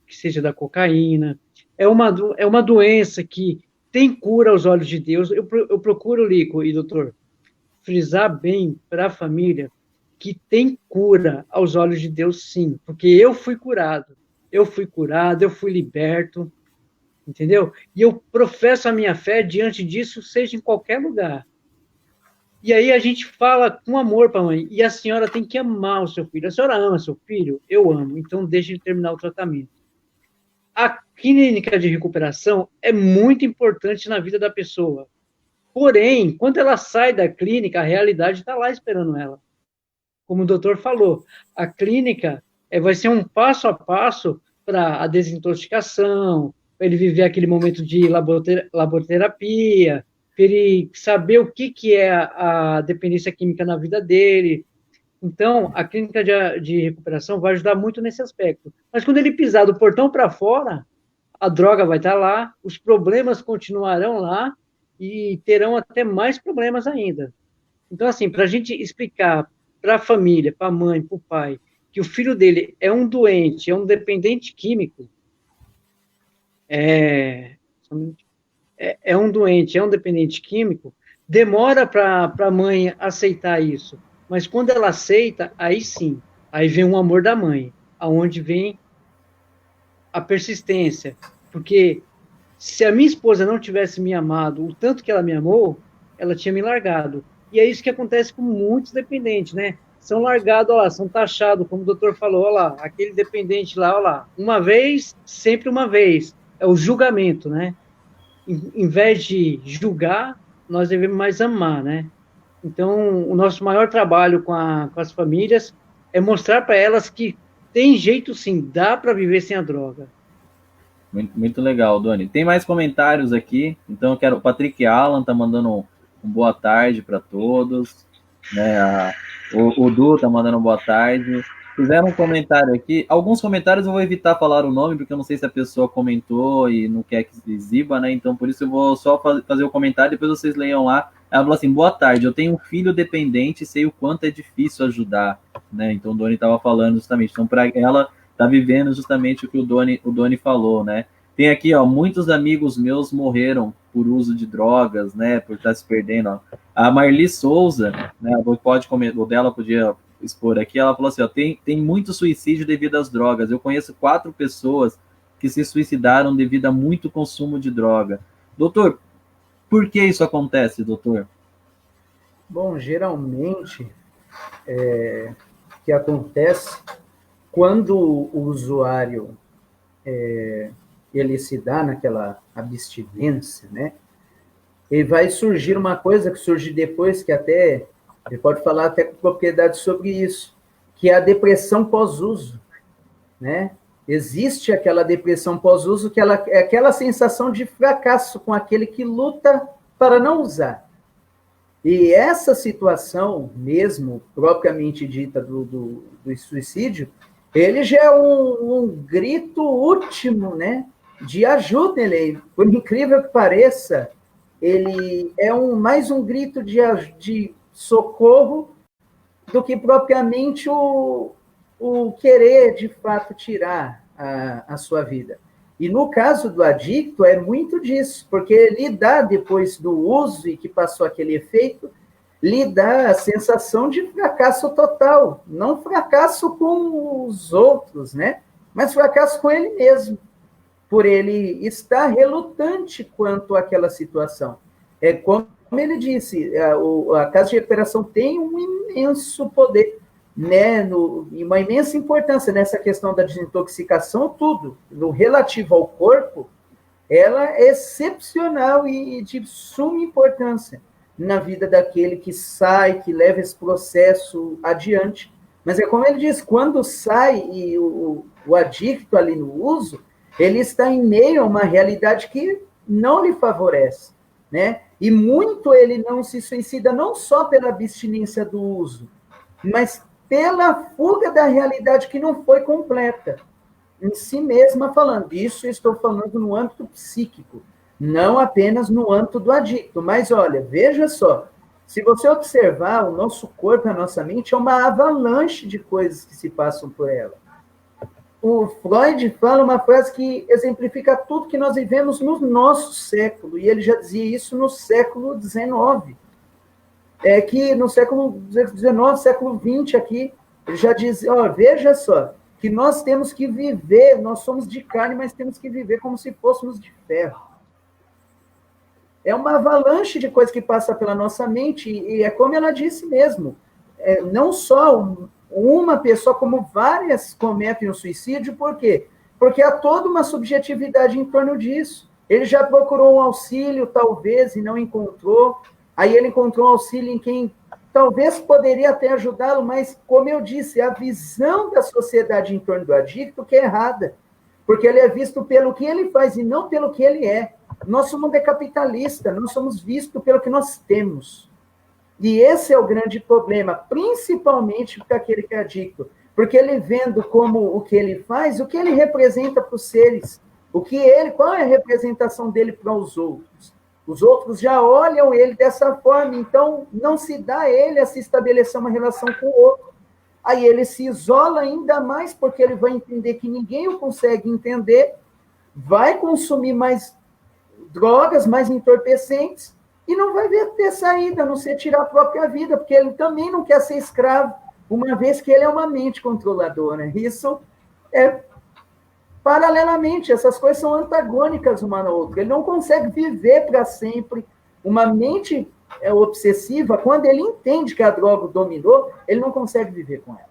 que seja da cocaína. É uma doença que tem cura aos olhos de Deus. Eu procuro, Lico e doutor, frisar bem para a família que tem cura aos olhos de Deus, sim, porque eu fui curado, eu fui liberto, entendeu? E eu professo a minha fé diante disso, seja em qualquer lugar. E aí a gente fala com amor para a mãe, e a senhora tem que amar o seu filho. A senhora ama seu filho? Eu amo, então deixe ele terminar o tratamento. A clínica de recuperação é muito importante na vida da pessoa. Porém, quando ela sai da clínica, a realidade está lá esperando ela. Como o doutor falou, a clínica vai ser um passo a passo para a desintoxicação, para ele viver aquele momento de laboterapia, para ele saber o que é a dependência química na vida dele. Então, a clínica de recuperação vai ajudar muito nesse aspecto. Mas quando ele pisar do portão para fora, a droga vai estar lá, os problemas continuarão lá e terão até mais problemas ainda. Então, assim, para a gente explicar para a família, para a mãe, para o pai, que o filho dele é um doente, é um dependente químico, um doente, é um dependente químico, demora para a mãe aceitar isso. Mas quando ela aceita, aí sim, aí vem o amor da mãe, aonde vem a persistência. Porque se a minha esposa não tivesse me amado o tanto que ela me amou, ela tinha me largado. E é isso que acontece com muitos dependentes, né? São largados, ó lá, são taxados, como o doutor falou, ó lá, aquele dependente lá, ó lá, uma vez, sempre uma vez. É o julgamento, né? Em vez de julgar, nós devemos mais amar, né? Então, o nosso maior trabalho com as famílias é mostrar para elas que tem jeito sim, dá para viver sem a droga. Muito, muito legal, Doni. Tem mais comentários aqui, então eu quero. O Patrick Alan tá mandando um boa tarde para todos, né? O Du tá mandando boa tarde. Fizeram um comentário aqui. Alguns comentários eu vou evitar falar o nome, porque eu não sei se a pessoa comentou e não quer que se exiba, né? Então, por isso eu vou só fazer o comentário, depois vocês leiam lá. Ela falou assim, boa tarde, eu tenho um filho dependente e sei o quanto é difícil ajudar, né? Então, o Doni estava falando justamente. Então, para ela, tá vivendo justamente o que o Doni falou, né? Tem aqui, ó, muitos amigos meus morreram por uso de drogas, né? Por estar se perdendo, ó. A Marli Souza, né? O dela podia expor aqui, ela falou assim, ó, tem muito suicídio devido às drogas. Eu conheço 4 pessoas que se suicidaram devido a muito consumo de droga. Doutor, por que isso acontece, doutor? Bom, geralmente, o que acontece quando o usuário ele se dá naquela abstinência, né? E vai surgir uma coisa que surge depois, que até ele pode falar até com propriedade sobre isso, que é a depressão pós-uso, né? Existe aquela depressão pós-uso, que é aquela sensação de fracasso com aquele que luta para não usar. E essa situação, mesmo propriamente dita do suicídio, ele já é um grito último, né, de ajuda. Ele, por incrível que pareça, ele é mais um grito de socorro do que propriamente o querer, de fato, tirar a sua vida. E no caso do adicto, é muito disso, porque ele dá, depois do uso e que passou aquele efeito, lhe dá a sensação de fracasso total. Não fracasso com os outros, né? Mas fracasso com ele mesmo, por ele estar relutante quanto àquela situação. É como ele disse, a casa de recuperação tem um imenso poder, né, uma imensa importância nessa questão da desintoxicação, tudo, no relativo ao corpo, ela é excepcional e de suma importância na vida daquele que sai, que leva esse processo adiante. Mas é como ele diz, quando sai e o adicto ali no uso, ele está em meio a uma realidade que não lhe favorece, né? E muito ele não se suicida, não só pela abstinência do uso, mas pela fuga da realidade que não foi completa, em si mesma falando. Isso eu estou falando no âmbito psíquico, não apenas no âmbito do adicto. Mas, olha, veja só, se você observar, o nosso corpo, a nossa mente, é uma avalanche de coisas que se passam por ela. O Freud fala uma frase que exemplifica tudo que nós vivemos no nosso século, e ele já dizia isso no século XIX. é que no século XIX, século XX aqui, ele já diz, ó, veja só, que nós temos que viver, nós somos de carne, mas temos que viver como se fôssemos de ferro. É uma avalanche de coisas que passa pela nossa mente, e é como ela disse mesmo, não só uma pessoa, como várias cometem o suicídio, por quê? Porque há toda uma subjetividade em torno disso. Ele já procurou um auxílio, talvez, e não encontrou. Aí ele encontrou um auxílio em quem talvez poderia até ajudá-lo, mas, como eu disse, a visão da sociedade em torno do adicto que é errada, porque ele é visto pelo que ele faz e não pelo que ele é. Nosso mundo é capitalista, nós somos vistos pelo que nós temos. E esse é o grande problema, principalmente para aquele que é adicto, porque ele vendo como o que ele faz, o que ele representa para os seres, qual é a representação dele para os outros? Os outros já olham ele dessa forma, então não se dá a ele a se estabelecer uma relação com o outro. Aí ele se isola ainda mais, porque ele vai entender que ninguém o consegue entender, vai consumir mais drogas, mais entorpecentes, e não vai ter saída, a não ser tirar a própria vida, porque ele também não quer ser escravo, uma vez que ele é uma mente controladora. Isso é paralelamente, essas coisas são antagônicas uma na outra. Ele não consegue viver para sempre. Uma mente obsessiva, quando ele entende que a droga o dominou, ele não consegue viver com ela.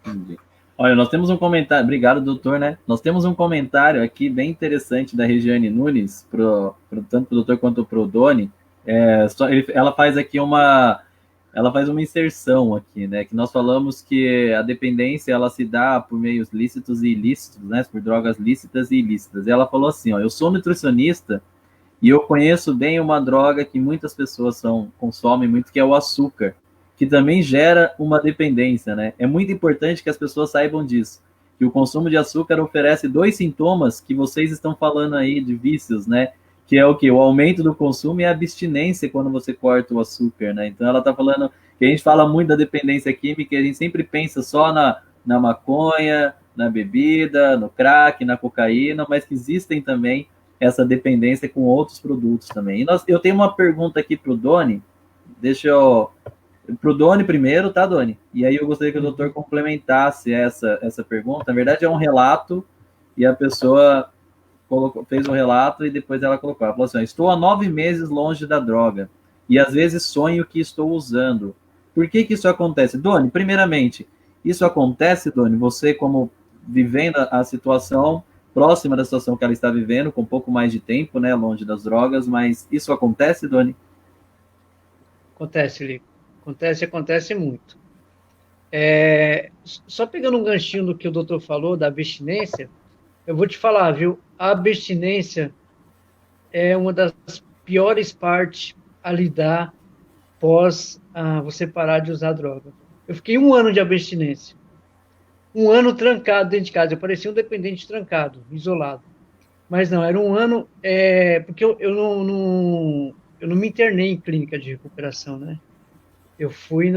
Entendi. Olha, nós temos um comentário, obrigado, doutor, né? Nós temos um comentário aqui bem interessante da Regiane Nunes, tanto para o doutor quanto para o Doni. Ela faz aqui ela faz uma inserção aqui, né? Que nós falamos que a dependência ela se dá por meios lícitos e ilícitos, né? Por drogas lícitas e ilícitas. E ela falou assim, ó, eu sou nutricionista e eu conheço bem uma droga que muitas pessoas consomem muito, que é o açúcar, que também gera uma dependência, né? É muito importante que as pessoas saibam disso, que o consumo de açúcar oferece 2 sintomas que vocês estão falando aí de vícios, né? Que é o quê? O aumento do consumo e a abstinência quando você corta o açúcar, né? Então ela está falando que a gente fala muito da dependência química e a gente sempre pensa só na maconha, na bebida, no crack, na cocaína, mas que existem também essa dependência com outros produtos também. E eu tenho uma pergunta aqui para o Doni, para o Doni primeiro, tá, Doni? E aí eu gostaria que o doutor complementasse essa pergunta. Na verdade, é um relato e a pessoa fez um relato e depois ela colocou. Ela falou assim, estou há 9 meses longe da droga e às vezes sonho que estou usando. Por que isso acontece? Doni, primeiramente, isso acontece, Doni, você como vivendo a situação, próxima da situação que ela está vivendo, com um pouco mais de tempo, né, longe das drogas, mas isso acontece, Doni? Acontece, Lico. Acontece muito. Só pegando um ganchinho do que o doutor falou, da abstinência, eu vou te falar, viu? A abstinência é uma das piores partes a lidar após você parar de usar droga. Eu fiquei 1 ano de abstinência. 1 ano trancado dentro de casa. Eu parecia um dependente trancado, isolado. Mas não, era 1 ano... porque eu não me internei em clínica de recuperação, né? Eu fui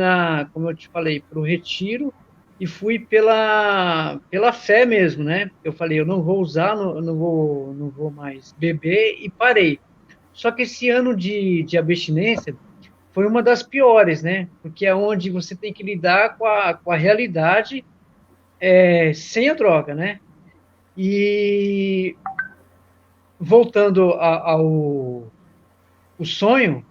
como eu te falei, para o retiro e fui pela fé mesmo, né? Eu falei, eu não vou usar, não vou mais beber e parei. Só que esse ano de abstinência foi uma das piores, né? Porque é onde você tem que lidar com a realidade sem a droga, né? E voltando ao sonho,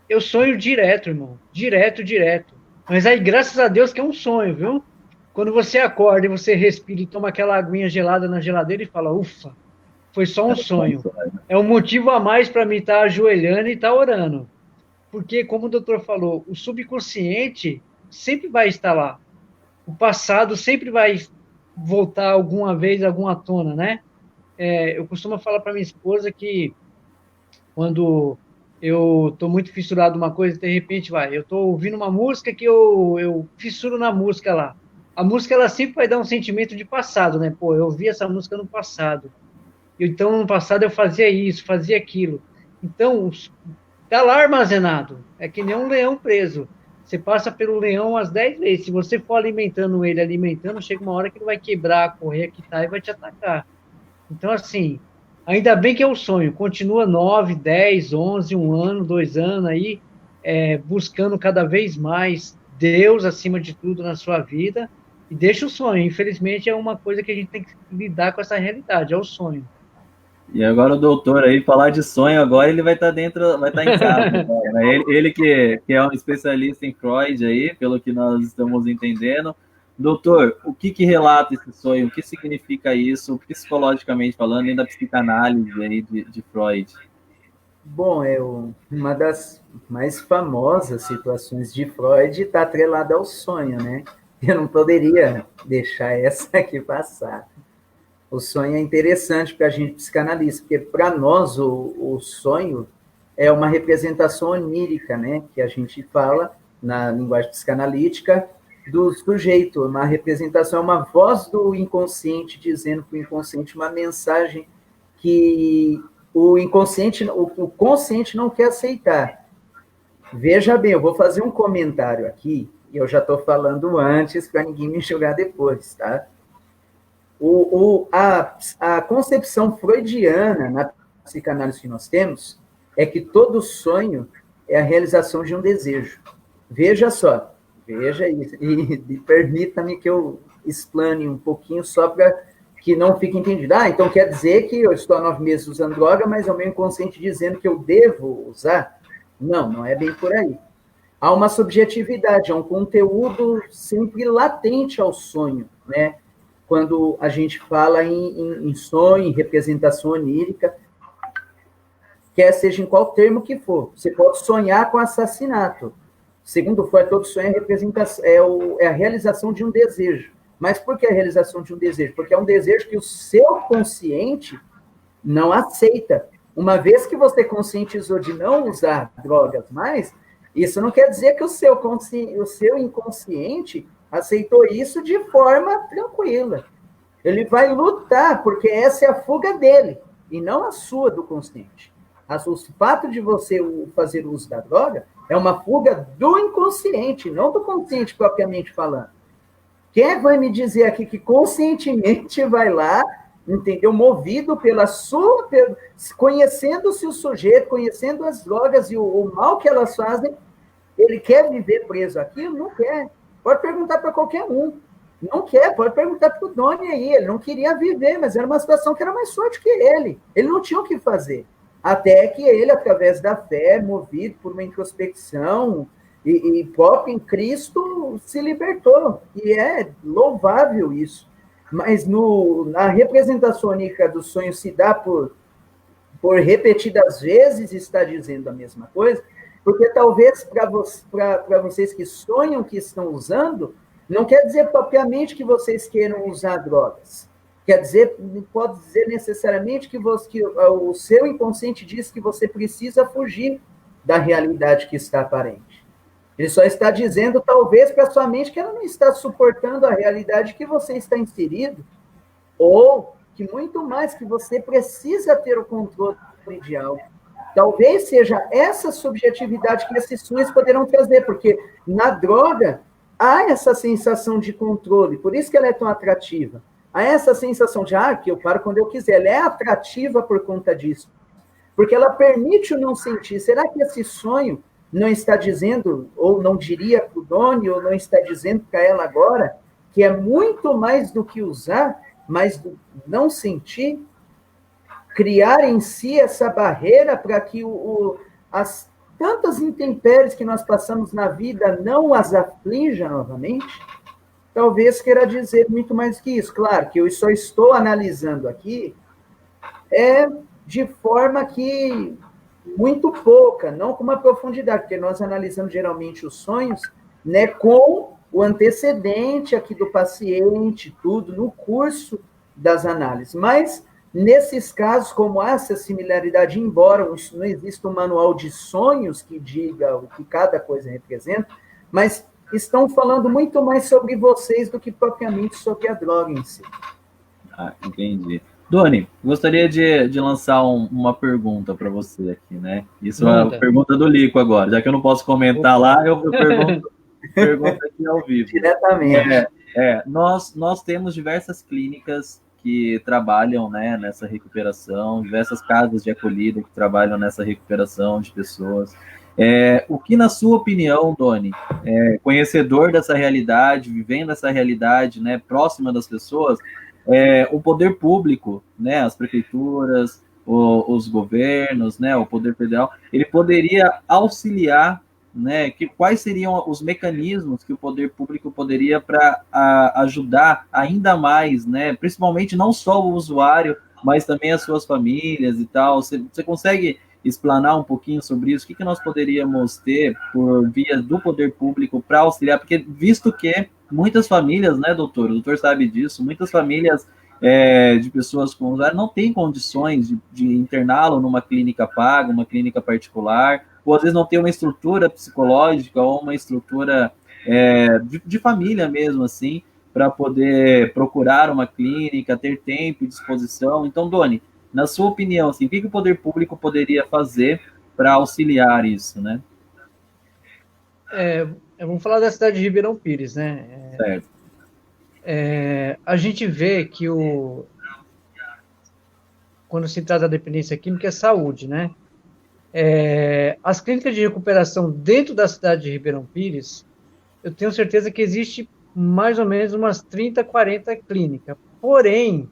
eu sonho direto, irmão. Direto. Mas aí, graças a Deus, que é um sonho, viu? Quando você acorda e você respira e toma aquela aguinha gelada na geladeira e fala, ufa, foi só um sonho. É um motivo a mais para mim estar ajoelhando e estar orando. Porque, como o doutor falou, o subconsciente sempre vai estar lá. O passado sempre vai voltar alguma vez, alguma tona, né? Eu costumo falar para minha esposa que quando eu estou muito fissurado numa coisa, de repente eu estou ouvindo uma música que eu fissuro na música lá. A música, ela sempre vai dar um sentimento de passado, né? Pô, eu ouvi essa música no passado. Então, no passado eu fazia isso, fazia aquilo. Então, está lá armazenado. É que nem um leão preso. Você passa pelo leão umas 10 vezes. Se você for alimentando ele, chega uma hora que ele vai quebrar, correr, quitar e vai te atacar. Então, assim, ainda bem que é o sonho. Continua 9, 10, 11, 1 ano, 2 anos aí. buscando cada vez mais Deus acima de tudo na sua vida, e deixa o sonho. Infelizmente, é uma coisa que a gente tem que lidar com essa realidade, é o sonho. E agora o doutor aí, falar de sonho, agora ele vai estar dentro, vai estar em casa agora, né? Ele que é um especialista em Freud aí, pelo que nós estamos entendendo. Doutor, o que relata esse sonho? O que significa isso, psicologicamente falando, e da psicanálise aí de Freud? Bom, uma das mais famosas situações de Freud está atrelada ao sonho, né? Eu não poderia deixar essa aqui passar. O sonho é interessante para a gente psicanalista, porque para nós o sonho é uma representação onírica, né? Que a gente fala na linguagem psicanalítica do sujeito, uma representação, é uma voz do inconsciente dizendo para o inconsciente uma mensagem que o consciente não quer aceitar. Veja bem, eu vou fazer um comentário aqui, e eu já estou falando antes para ninguém me julgar depois, tá? A concepção freudiana na psicanálise que nós temos é que todo sonho é a realização de um desejo. Veja só, veja isso, e permita-me que eu explane um pouquinho só para que não fique entendido. Então quer dizer que eu estou há 9 meses usando droga, mas é o meu inconsciente dizendo que eu devo usar? Não, não é bem por aí. Há uma subjetividade, há um conteúdo sempre latente ao sonho, né? Quando a gente fala em sonho, em representação onírica, quer seja em qual termo que for. Você pode sonhar com assassinato. Segundo Freud, todo sonho é a realização de um desejo. Mas por que a realização de um desejo? Porque é um desejo que o seu consciente não aceita. Uma vez que você conscientizou de não usar drogas mais, isso não quer dizer que o seu inconsciente aceitou isso de forma tranquila. Ele vai lutar, porque essa é a fuga dele, e não a sua do consciente. O fato de você fazer uso da droga é uma fuga do inconsciente, não do consciente propriamente falando. Quem vai me dizer aqui que conscientemente vai lá, entendeu? Movido conhecendo-se o sujeito, conhecendo as drogas e o mal que elas fazem, ele quer viver preso aqui? Não quer. Pode perguntar para qualquer um. Não quer, pode perguntar para o Doni aí. Ele não queria viver, mas era uma situação que era mais forte que ele. Ele não tinha o que fazer. Até que ele, através da fé, movido por uma introspecção e próprio em Cristo, se libertou. E é louvável isso. Mas na representação onírica do sonho se dá por repetidas vezes está dizendo a mesma coisa, porque talvez para vocês que sonham que estão usando, não quer dizer propriamente que vocês queiram usar drogas. Quer dizer, pode dizer necessariamente que o seu inconsciente diz que você precisa fugir da realidade que está aparente. Ele só está dizendo, talvez, para sua mente que ela não está suportando a realidade que você está inserido, ou que muito mais que você precisa ter o controle de algo. Talvez seja essa subjetividade que esses sonhos poderão trazer, porque na droga há essa sensação de controle, por isso que ela é tão atrativa. Há essa sensação de, que eu paro quando eu quiser. Ela é atrativa por conta disso, porque ela permite o não sentir. Será que esse sonho não está dizendo, ou não diria para o Doni, ou não está dizendo para ela agora, que é muito mais do que usar, mas do não sentir? Criar em si essa barreira para que as tantas intempéries que nós passamos na vida não as aflinja novamente? Talvez queira dizer muito mais que isso. Claro que eu só estou analisando aqui de forma que muito pouca, não com uma profundidade, porque nós analisamos geralmente os sonhos, né, com o antecedente aqui do paciente, tudo, no curso das análises. Mas, nesses casos, como há essa similaridade, embora não exista um manual de sonhos que diga o que cada coisa representa, mas estão falando muito mais sobre vocês do que propriamente sobre a droga em si. Entendi. Doni, gostaria de lançar uma pergunta para você aqui, né? Isso é a pergunta do Lico agora. Já que eu não posso comentar lá, eu pergunto aqui ao vivo. Diretamente. Nós temos diversas clínicas que trabalham, né, nessa recuperação, diversas casas de acolhida que trabalham nessa recuperação de pessoas. O que, na sua opinião, Doni, conhecedor dessa realidade, vivendo essa realidade, né, próxima das pessoas, o poder público, né, as prefeituras, os governos, né, o poder federal, ele poderia auxiliar, né, quais seriam os mecanismos que o poder público poderia para ajudar ainda mais, né, principalmente não só o usuário, mas também as suas famílias e tal. Você consegue explanar um pouquinho sobre isso? O que nós poderíamos ter por via do poder público para auxiliar? Porque visto que muitas famílias, né, doutor? O doutor sabe disso, muitas famílias de pessoas com usuário não têm condições de interná-lo numa clínica paga, uma clínica particular, ou às vezes não tem uma estrutura psicológica ou uma estrutura de família mesmo, assim, para poder procurar uma clínica, ter tempo e disposição. Então, Doni, na sua opinião, assim, o que o poder público poderia fazer para auxiliar isso, né? Vamos falar da cidade de Ribeirão Pires, né? Certo. A gente vê que quando se trata da dependência química é saúde, né? As clínicas de recuperação dentro da cidade de Ribeirão Pires, eu tenho certeza que existe mais ou menos umas 30, 40 clínicas. Porém,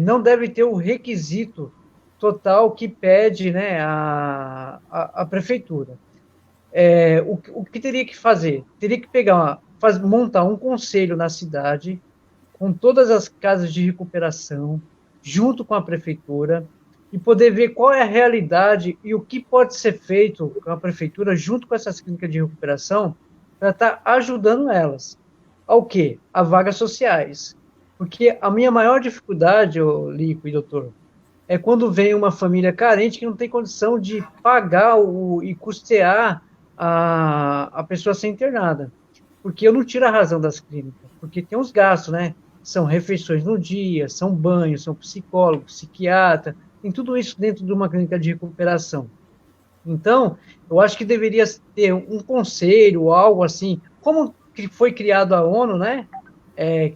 não deve ter o requisito total que pede, né, a prefeitura. O que teria que fazer? Teria que montar um conselho na cidade, com todas as casas de recuperação, junto com a prefeitura, e poder ver qual é a realidade e o que pode ser feito com a prefeitura, junto com essas clínicas de recuperação, para estar ajudando elas. Ao quê? A vagas sociais. Porque a minha maior dificuldade, Lico e doutor, é quando vem uma família carente que não tem condição de pagar e custear a pessoa ser internada. Porque eu não tiro a razão das clínicas, porque tem os gastos, né? São refeições no dia, são banhos, são psicólogo, psiquiatra, tem tudo isso dentro de uma clínica de recuperação. Então, eu acho que deveria ter um conselho, algo assim, como que foi criado a ONU, né?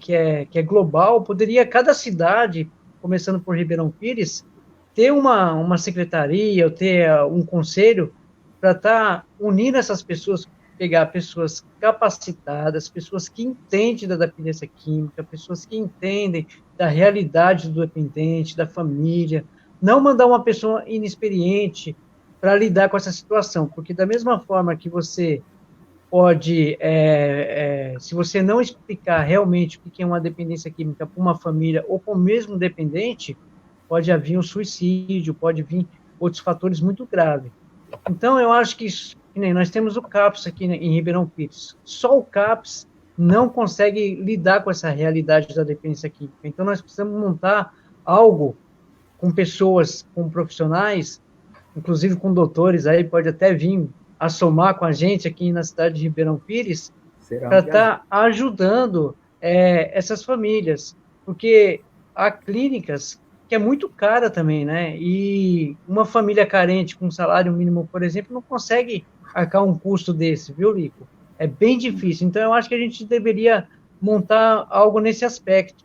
Que é global, poderia cada cidade, começando por Ribeirão Pires, ter uma secretaria, ou ter um conselho para estar unindo essas pessoas, pegar pessoas capacitadas, pessoas que entendem da dependência química, pessoas que entendem da realidade do dependente, da família, não mandar uma pessoa inexperiente para lidar com essa situação, porque da mesma forma que você pode, se você não explicar realmente o que é uma dependência química para uma família ou para o mesmo dependente, pode haver um suicídio, pode vir outros fatores muito graves. Então, eu acho que nós temos o CAPS aqui em Ribeirão Pires. Só o CAPS não consegue lidar com essa realidade da dependência química. Então, nós precisamos montar algo com pessoas, com profissionais, inclusive com doutores, aí pode até vir a somar com a gente aqui na cidade de Ribeirão Pires, para estar ajudando essas famílias, porque há clínicas que é muito cara também, né? E uma família carente com salário mínimo, por exemplo, não consegue arcar um custo desse, viu, Lico? É bem difícil. Então, eu acho que a gente deveria montar algo nesse aspecto.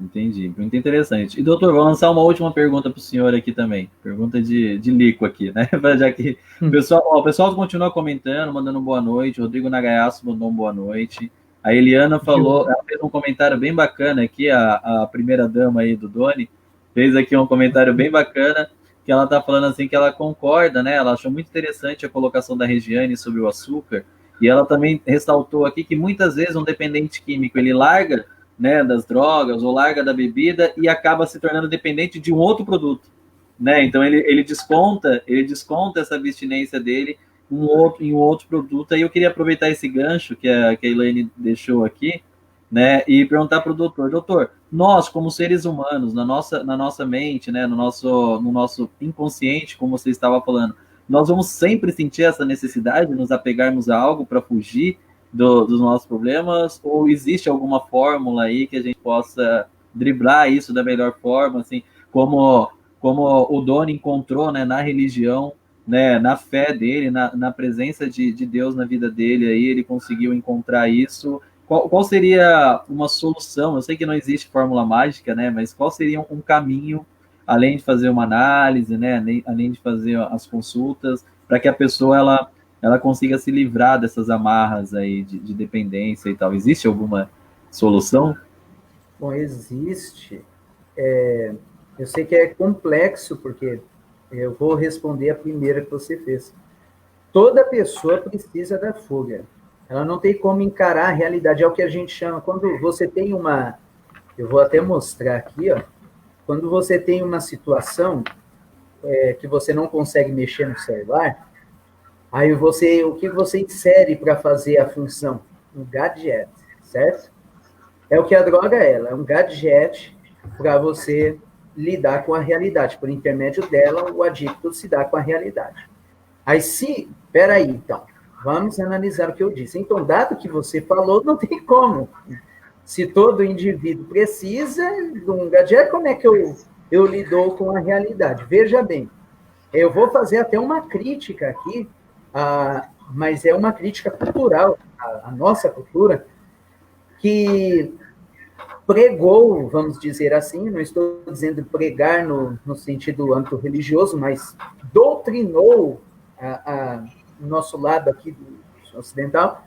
Entendi, muito interessante. E, doutor, vou lançar uma última pergunta para o senhor aqui também. Pergunta de Lico aqui, né? Já que o pessoal continua comentando, mandando boa noite. Rodrigo Nagayasu mandou uma boa noite. A Eliana falou, ela fez um comentário bem bacana aqui, a primeira dama aí do Doni, fez aqui um comentário bem bacana, que ela está falando assim que ela concorda, né? Ela achou muito interessante a colocação da Regiane sobre o açúcar, e ela também ressaltou aqui que muitas vezes um dependente químico, ele larga, né, das drogas ou larga da bebida e acaba se tornando dependente de um outro produto, né? Então ele desconta essa abstinência dele em um outro produto. Aí eu queria aproveitar esse gancho que a Elaine deixou aqui, né, e perguntar para o doutor, nós como seres humanos, na nossa mente, né, no nosso inconsciente, como você estava falando, nós vamos sempre sentir essa necessidade de nos apegarmos a algo para fugir dos nossos problemas, ou existe alguma fórmula aí que a gente possa driblar isso da melhor forma, assim, como o Doni encontrou, né, na religião, né, na fé dele, na presença de Deus na vida dele, aí ele conseguiu encontrar isso. Qual seria uma solução? Eu sei que não existe fórmula mágica, né, mas qual seria um caminho além de fazer uma análise, né, além de fazer as consultas, para que a pessoa ela consiga se livrar dessas amarras aí de dependência e tal. Existe alguma solução? Bom, existe. Eu sei que é complexo, porque eu vou responder a primeira que você fez. Toda pessoa precisa da fuga. Ela não tem como encarar a realidade. É o que a gente chama, quando você tem uma... Eu vou até mostrar aqui, ó. Quando você tem uma situação que você não consegue mexer no celular, aí o que você insere para fazer a função? Um gadget, certo? É o que a droga é. Ela é um gadget para você lidar com a realidade. Por intermédio dela, o adicto se dá com a realidade. Aí, peraí, então, vamos analisar o que eu disse. Então, dado que você falou, não tem como. Se todo indivíduo precisa de um gadget, como é que eu lido com a realidade? Veja bem, eu vou fazer até uma crítica aqui, mas é uma crítica cultural, a nossa cultura, que pregou, vamos dizer assim, não estou dizendo pregar no sentido âmbito religioso, mas doutrinou o nosso lado aqui do ocidental,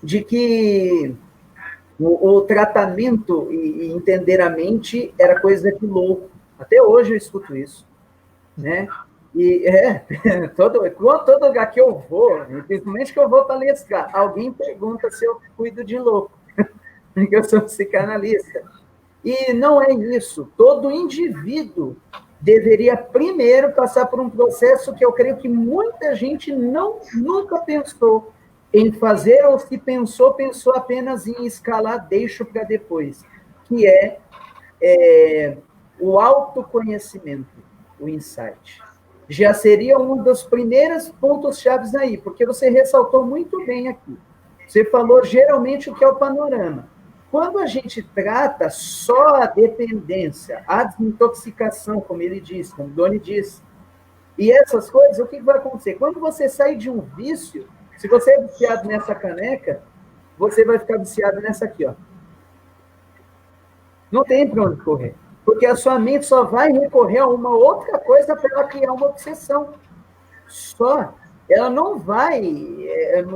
de que o tratamento e entender a mente era coisa de louco. Até hoje eu escuto isso, né? E todo lugar que eu vou, principalmente que eu vou palestrar, alguém pergunta se eu cuido de louco, porque eu sou psicanalista. E não é isso. Todo indivíduo deveria primeiro passar por um processo que eu creio que muita gente nunca pensou em fazer, ou se pensou apenas em escalar, deixo para depois, que é o autoconhecimento, o insight. Já seria um dos primeiros pontos-chave aí, porque você ressaltou muito bem aqui. Você falou geralmente o que é o panorama. Quando a gente trata só a dependência, a desintoxicação, como ele disse, como o Doni disse, e essas coisas, o que vai acontecer? Quando você sai de um vício, se você é viciado nessa caneca, você vai ficar viciado nessa aqui, ó. Não tem para onde correr. Porque a sua mente só vai recorrer a uma outra coisa para ela criar uma obsessão. Só. Ela não vai...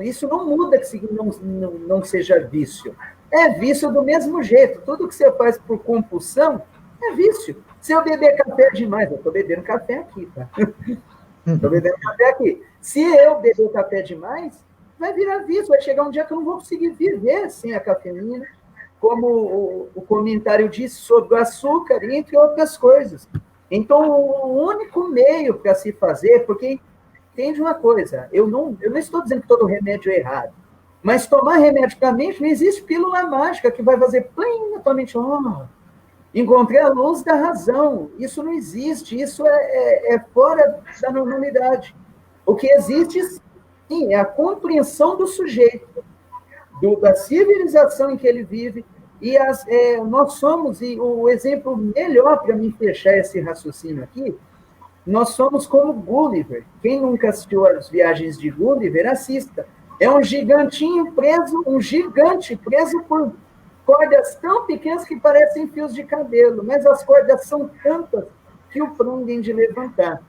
Isso não muda que não seja vício. É vício do mesmo jeito. Tudo que você faz por compulsão é vício. Se eu beber café demais, eu estou bebendo café aqui, tá? Estou bebendo café aqui. Se eu beber café demais, vai virar vício. Vai chegar um dia que eu não vou conseguir viver sem a cafeína, como o comentário disse sobre o açúcar, entre outras coisas. Então, o único meio para se fazer, porque entende uma coisa, eu não estou dizendo que todo remédio é errado, mas tomar remédio para a mente, não existe pílula mágica que vai fazer plim na tua mente. Encontrei a luz da razão. Isso não existe, isso é fora da normalidade. O que existe, sim, é a compreensão do sujeito, da civilização em que ele vive, e nós somos, e o exemplo melhor para mim fechar esse raciocínio aqui, nós somos como Gulliver. Quem nunca assistiu às viagens de Gulliver, assista. É um gigante preso por cordas tão pequenas que parecem fios de cabelo, mas as cordas são tantas que o prendem de levantar.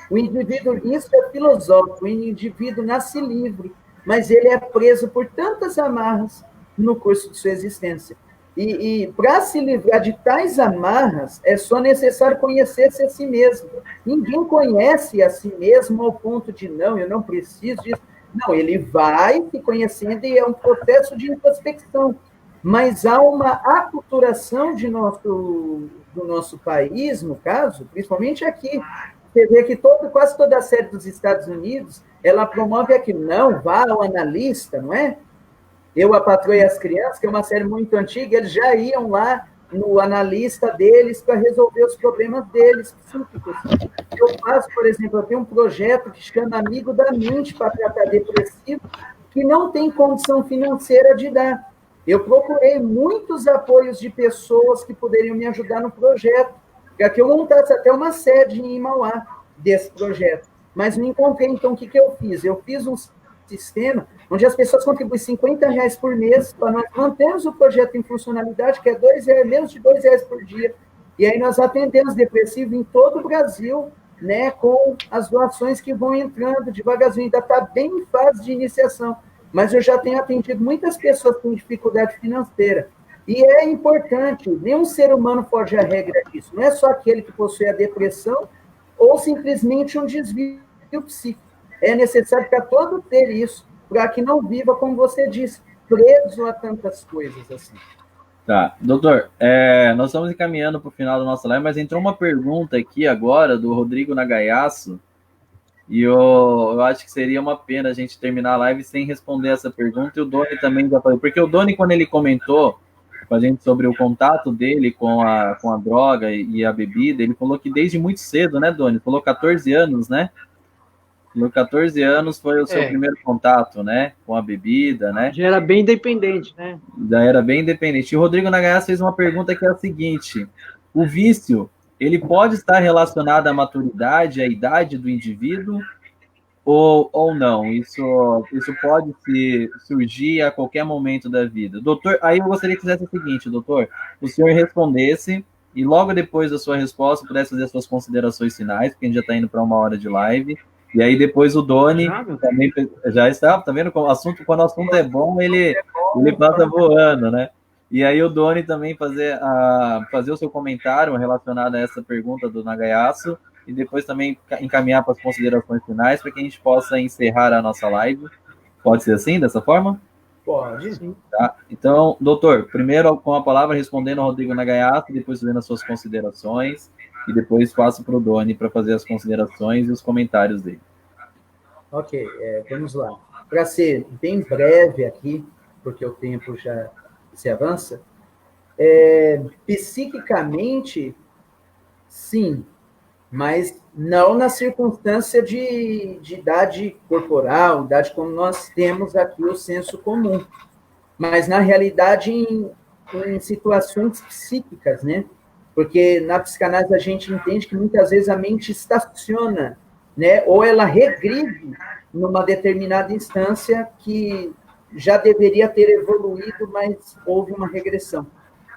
O indivíduo, isso é filosófico, o indivíduo nasce livre, mas ele é preso por tantas amarras no curso de sua existência. E para se livrar de tais amarras, é só necessário conhecer-se a si mesmo. Ninguém conhece a si mesmo ao ponto de, não, eu não preciso disso. Não, ele vai se conhecendo e é um processo de introspecção. Mas há uma aculturação do nosso país, no caso, principalmente aqui. Você vê que quase toda a série dos Estados Unidos, ela promove aquilo. Não, vá ao analista, não é? Eu, a Patroa e as Crianças, que é uma série muito antiga, eles já iam lá no analista deles para resolver os problemas deles psíquicos. Eu faço, por exemplo, eu tenho um projeto que chama Amigo da Mente para tratar depressivo, que não tem condição financeira de dar. Eu procurei muitos apoios de pessoas que poderiam me ajudar no projeto, para que eu montasse até uma sede em Mauá desse projeto. Mas não encontrei, então o que eu fiz? Eu fiz um sistema onde as pessoas contribuem R$50 por mês para nós mantermos o projeto em funcionalidade, que é R$2, menos de R$2 por dia. E aí nós atendemos depressivo em todo o Brasil, né, com as doações que vão entrando devagarzinho, ainda está bem em fase de iniciação, mas eu já tenho atendido muitas pessoas com dificuldade financeira. E é importante, nenhum ser humano foge à regra disso, não é só aquele que possui a depressão ou simplesmente um desvio psíquico. É necessário para todo ter isso, para que não viva, como você disse, preso a tantas coisas assim. Tá, doutor, nós estamos encaminhando para o final da nossa live, mas entrou uma pergunta aqui agora do Rodrigo Nagaiaço, e eu acho que seria uma pena a gente terminar a live sem responder essa pergunta, e o Doni também já falou, porque o Doni, quando ele comentou com a gente sobre o contato dele com a droga e a bebida, ele falou que desde muito cedo, né, Doni? Falou 14 anos, né? No 14 anos foi o seu primeiro contato, né, com a bebida, né? Já era bem independente, né? Já era bem independente. E o Rodrigo Nagaiaço fez uma pergunta que é a seguinte: o vício, ele pode estar relacionado à maturidade, à idade do indivíduo, ou não? Isso pode surgir a qualquer momento da vida. Doutor, aí eu gostaria que fizesse o seguinte, doutor, o senhor respondesse e logo depois da sua resposta pudesse fazer as suas considerações finais, porque a gente já está indo para 1 hora de live. E aí depois o Doni também já está, tá vendo? Quando o assunto é bom, ele passa voando, né? E aí o Doni também fazer o seu comentário relacionado a essa pergunta do Nagaiaço e depois também encaminhar para as considerações finais para que a gente possa encerrar a nossa live. Pode ser assim, dessa forma? Pode, sim. Tá. Então, doutor, primeiro com a palavra respondendo ao Rodrigo Nagaiato, depois fazendo as suas considerações e depois passo para o Doni para fazer as considerações e os comentários dele. Ok, vamos lá. Para ser bem breve aqui, porque o tempo já se avança, psiquicamente, sim, mas não na circunstância de idade corporal, idade como nós temos aqui o senso comum, mas na realidade em situações psíquicas, né? Porque na psicanálise a gente entende que muitas vezes a mente estaciona, né? Ou ela regride numa determinada instância que já deveria ter evoluído, mas houve uma regressão,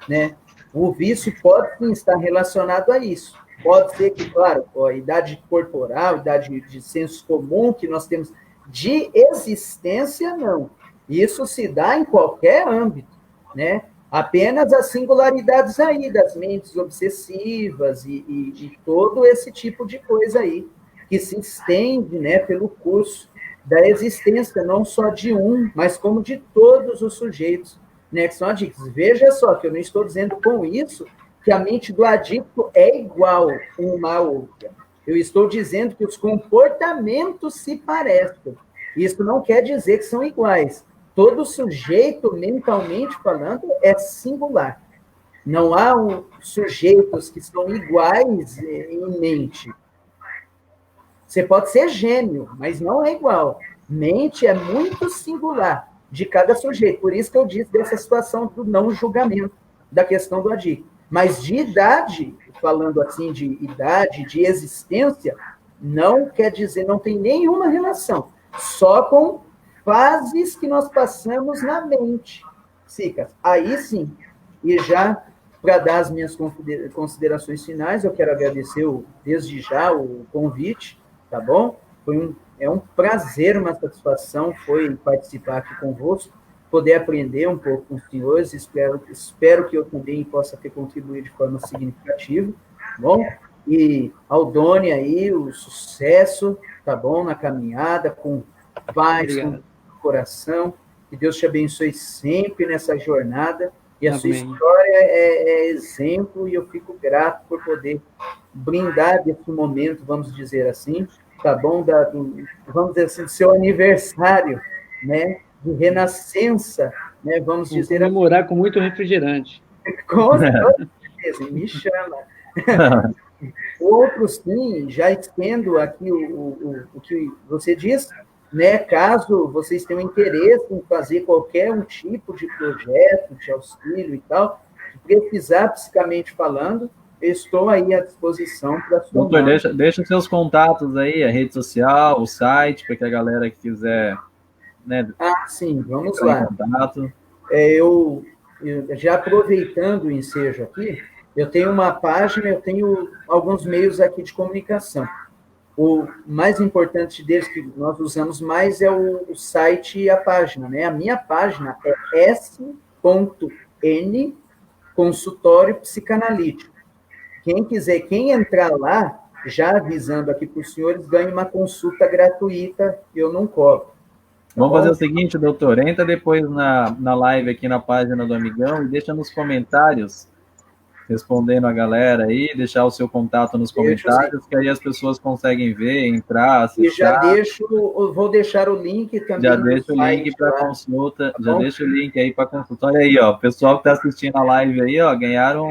né? O vício pode sim estar relacionado a isso. Pode ser que, claro, a idade corporal, idade de senso comum que nós temos de existência, não. Isso se dá em qualquer âmbito, né? Apenas as singularidades aí das mentes obsessivas e todo esse tipo de coisa aí, que se estende, né, pelo curso da existência, não só de um, mas como de todos os sujeitos, né, que são adictos. Veja só que eu não estou dizendo com isso que a mente do adicto é igual uma à outra. Eu estou dizendo que os comportamentos se parecem. Isso não quer dizer que são iguais. Todo sujeito, mentalmente falando, é singular. Não há sujeitos que são iguais em mente. Você pode ser gênio, mas não é igual. Mente é muito singular de cada sujeito. Por isso que eu disse dessa situação do não julgamento da questão do adicto. Mas de idade, falando assim de idade, de existência, não quer dizer, não tem nenhuma relação. Só com fases que nós passamos na mente psíquicas. Aí sim. E já, para dar as minhas considerações finais, eu quero agradecer desde já o convite, tá bom? É um prazer, uma satisfação foi participar aqui convosco, poder aprender um pouco com os senhores, espero que eu também possa ter contribuído de forma significativa, tá bom? E ao Doni aí, o sucesso, tá bom? Na caminhada, com paz, com coração, que Deus te abençoe sempre nessa jornada, e a Amém. Sua história é exemplo, e eu fico grato por poder brindar desse momento, vamos dizer assim, tá bom? Vamos dizer assim, do seu aniversário, né? De renascença, né? Vamos dizer comemorar assim. Com muito refrigerante. Com certeza, me chama. Outros, sim, já estendo aqui o que você disse, né? Caso vocês tenham interesse em fazer qualquer um tipo de projeto, de auxílio e tal, precisar psicamente falando, eu estou aí à disposição para somar. Doutor, deixa seus contatos aí, a rede social, o site, para que a galera que quiser... Né, sim, vamos lá. Eu já aproveitando o ensejo aqui, Eu tenho uma página, eu tenho alguns meios aqui de comunicação. O mais importante deles, que nós usamos mais, é o site e a página, né? A minha página é s.n Consultório Psicanalítico. Quem entrar lá, já avisando aqui para os senhores, ganha uma consulta gratuita, que eu não cobro. Vamos fazer o seguinte, doutor, entra depois na live aqui na página do Amigão e deixa nos comentários, respondendo a galera aí, deixar o seu contato nos comentários, que aí as pessoas conseguem ver, entrar, acessar. E vou deixar o link também. Já deixa o link para consulta, já deixa o link aí para consulta. Olha aí, ó, o pessoal que está assistindo a live aí, ó, ganharam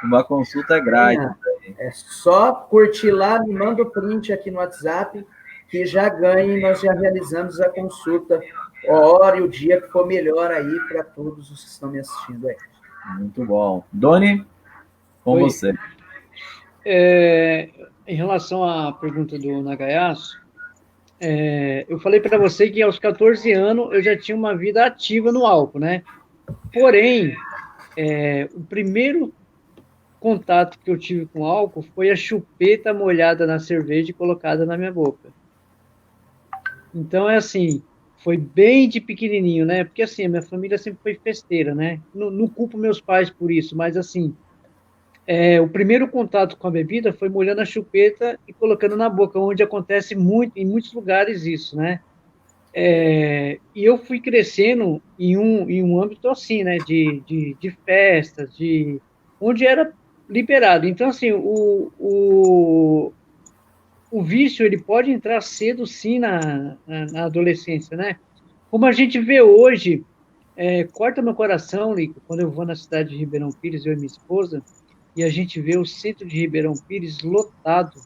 uma consulta grátis. É só curtir lá, me manda o print aqui no WhatsApp, que já ganha e nós já realizamos a consulta, a hora e o dia que for melhor aí para todos os que estão me assistindo aí. Muito bom. Doni, com você. Em relação à pergunta do Nagayasu, eu falei para você que aos 14 anos eu já tinha uma vida ativa no álcool, né? Porém, o primeiro contato que eu tive com álcool foi a chupeta molhada na cerveja e colocada na minha boca. Então, assim, foi bem de pequenininho, né? Porque, assim, a minha família sempre foi festeira, né? Não culpo meus pais por isso, mas, assim, o primeiro contato com a bebida foi molhando a chupeta e colocando na boca, onde acontece muito, em muitos lugares isso, né? E eu fui crescendo em um âmbito assim, né? De festas, onde era liberado. Então, assim, o vício, ele pode entrar cedo, sim, na adolescência, né? Como a gente vê hoje, corta meu coração, Lico, quando eu vou na cidade de Ribeirão Pires, eu e minha esposa, e a gente vê o centro de Ribeirão Pires lotado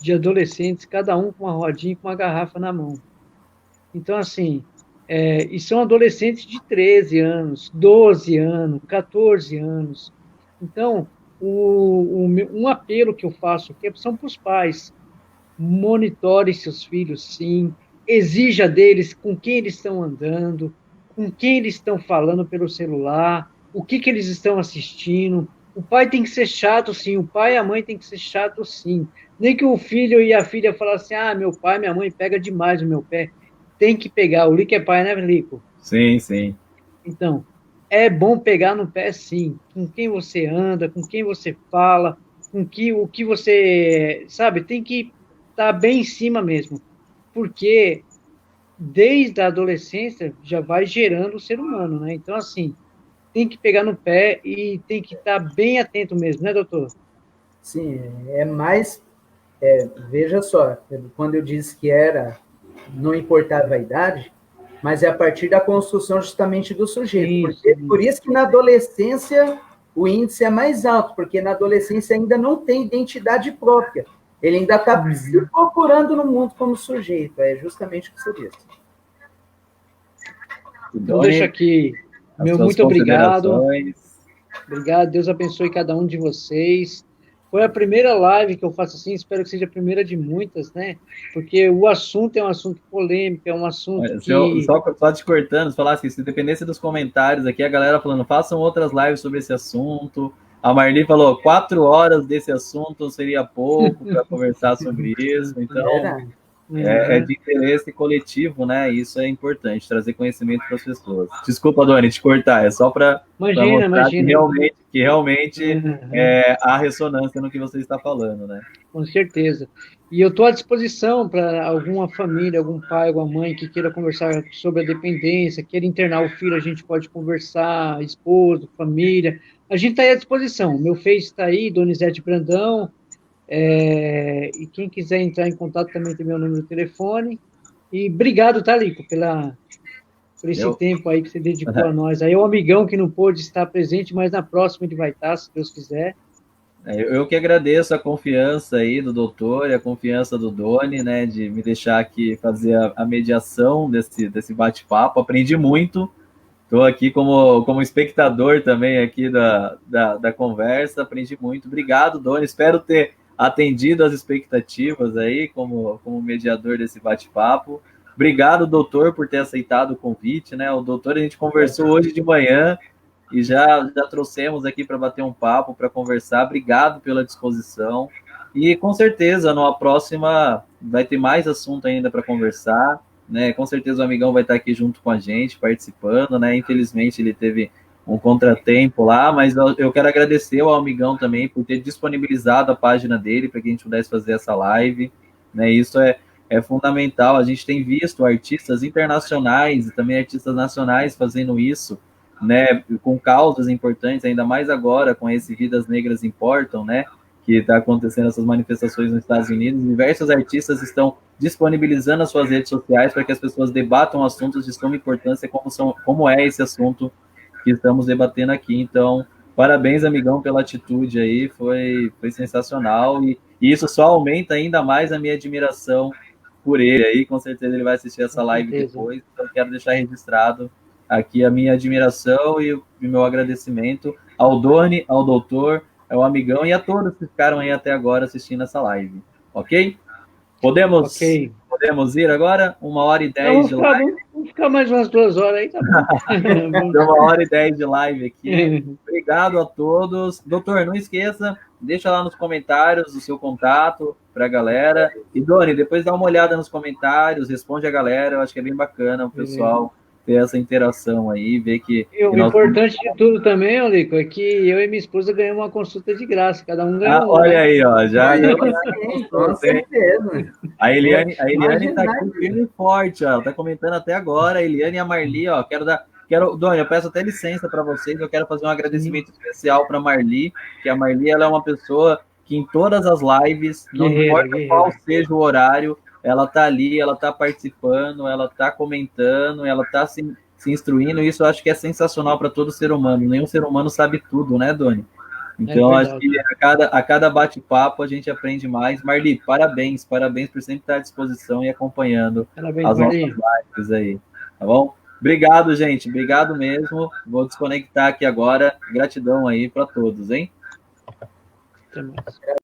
de adolescentes, cada um com uma rodinha e com uma garrafa na mão. Então, assim, e são adolescentes de 13 anos, 12 anos, 14 anos. Então, um apelo que eu faço aqui são para os pais: monitore seus filhos, sim, exija deles com quem eles estão andando, com quem eles estão falando pelo celular, o que eles estão assistindo. O pai tem que ser chato, sim, o pai e a mãe tem que ser chato, sim. Nem que o filho e a filha falem assim: meu pai e minha mãe pega demais o meu pé. Tem que pegar. O Lico é pai, né, Lico? Sim, sim. Então, é bom pegar no pé, sim. Com quem você anda, com quem você fala, o que você... Sabe, tem que estar bem em cima mesmo. Porque desde a adolescência já vai gerando o ser humano, né? Então, assim, tem que pegar no pé e tem que estar bem atento mesmo, né, doutor? Sim, veja só, quando eu disse que não importava a idade, mas é a partir da construção justamente do sujeito. Por isso que na adolescência o índice é mais alto, porque na adolescência ainda não tem identidade própria. Ele ainda está se procurando no mundo como sujeito. É justamente o que você disse. Então, deixa aqui. Meu muito obrigado. Obrigado. Deus abençoe cada um de vocês. Foi a primeira live que eu faço assim, espero que seja a primeira de muitas, né? Porque o assunto é um assunto polêmico, é um assunto que... Só te cortando, falar assim, se dependesse dos comentários aqui, a galera falando, façam outras lives sobre esse assunto. A Marli falou, 4 horas desse assunto seria pouco para conversar sobre isso. Então, é de interesse coletivo, né? Isso é importante, trazer conhecimento para as pessoas. Desculpa, Doni, te cortar, é só para mostrar que realmente há ressonância no que você está falando, né? Com certeza. E eu estou à disposição para alguma família, algum pai, alguma mãe que queira conversar sobre a dependência, queira internar o filho, a gente pode conversar, esposo, família. A gente está à disposição. Meu Face está aí, Donizete Brandão. E quem quiser entrar em contato também tem meu número de telefone. E obrigado, tá, Lico, por esse tempo aí que você dedicou a nós. Aí é o amigão que não pôde estar presente, mas na próxima ele vai estar, se Deus quiser. Eu que agradeço a confiança aí do doutor e a confiança do Doni, né, de me deixar aqui fazer a mediação desse bate-papo. Aprendi muito. Estou aqui como espectador também aqui da conversa. Aprendi muito. Obrigado, Doni. Espero ter atendido as expectativas aí como mediador desse bate-papo. Obrigado, doutor, por ter aceitado o convite, né? O doutor, a gente conversou hoje de manhã, e já trouxemos aqui para bater um papo, para conversar. Obrigado pela disposição. E com certeza, numa próxima, vai ter mais assunto ainda para conversar, né? Com certeza o amigão vai estar aqui junto com a gente, participando, né? Infelizmente ele teve um contratempo lá, mas eu quero agradecer ao amigão também por ter disponibilizado a página dele para que a gente pudesse fazer essa live, né? Isso é fundamental. A gente tem visto artistas internacionais e também artistas nacionais fazendo isso, né? Com causas importantes, ainda mais agora com esse Vidas Negras Importam, né? Que está acontecendo essas manifestações nos Estados Unidos. Diversos artistas estão disponibilizando as suas redes sociais para que as pessoas debatam assuntos de suma importância, como é esse assunto que estamos debatendo aqui. Então, parabéns, amigão, pela atitude aí, foi sensacional, e isso só aumenta ainda mais a minha admiração por ele aí. Com certeza ele vai assistir essa live depois, então quero deixar registrado aqui a minha admiração e o meu agradecimento ao Doni, ao doutor, ao amigão e a todos que ficaram aí até agora assistindo essa live, ok? Podemos ir agora? 1h10 de live. Vamos ficar mais umas 2 horas aí, tá bom. 1h10 de live aqui. Obrigado a todos. Doutor, não esqueça, deixa lá nos comentários o seu contato para a galera. E, Doni, depois dá uma olhada nos comentários, responde a galera. Eu acho que é bem bacana o pessoal ter essa interação aí, ver que... O importante de tudo também, Eurico, é que eu e minha esposa ganhamos uma consulta de graça, cada um ganhou uma. Olha aí, ó, já... Com certeza. A Eliane está aqui firme e forte, ó, tá comentando até agora. A Eliane e a Marli, ó, Doni, eu peço até licença para vocês, eu quero fazer um agradecimento especial para a Marli, que a Marli, ela é uma pessoa que em todas as lives, não importa qual seja o horário, ela tá ali, ela tá participando, ela tá comentando, ela tá se instruindo, e isso eu acho que é sensacional para todo ser humano. Nenhum ser humano sabe tudo, né, Doni? Então, acho que a cada bate-papo a gente aprende mais. Marli, parabéns por sempre estar à disposição e acompanhando as nossas lives aí, tá bom? Obrigado, gente, obrigado mesmo. Vou desconectar aqui agora. Gratidão aí para todos, hein? Até mais.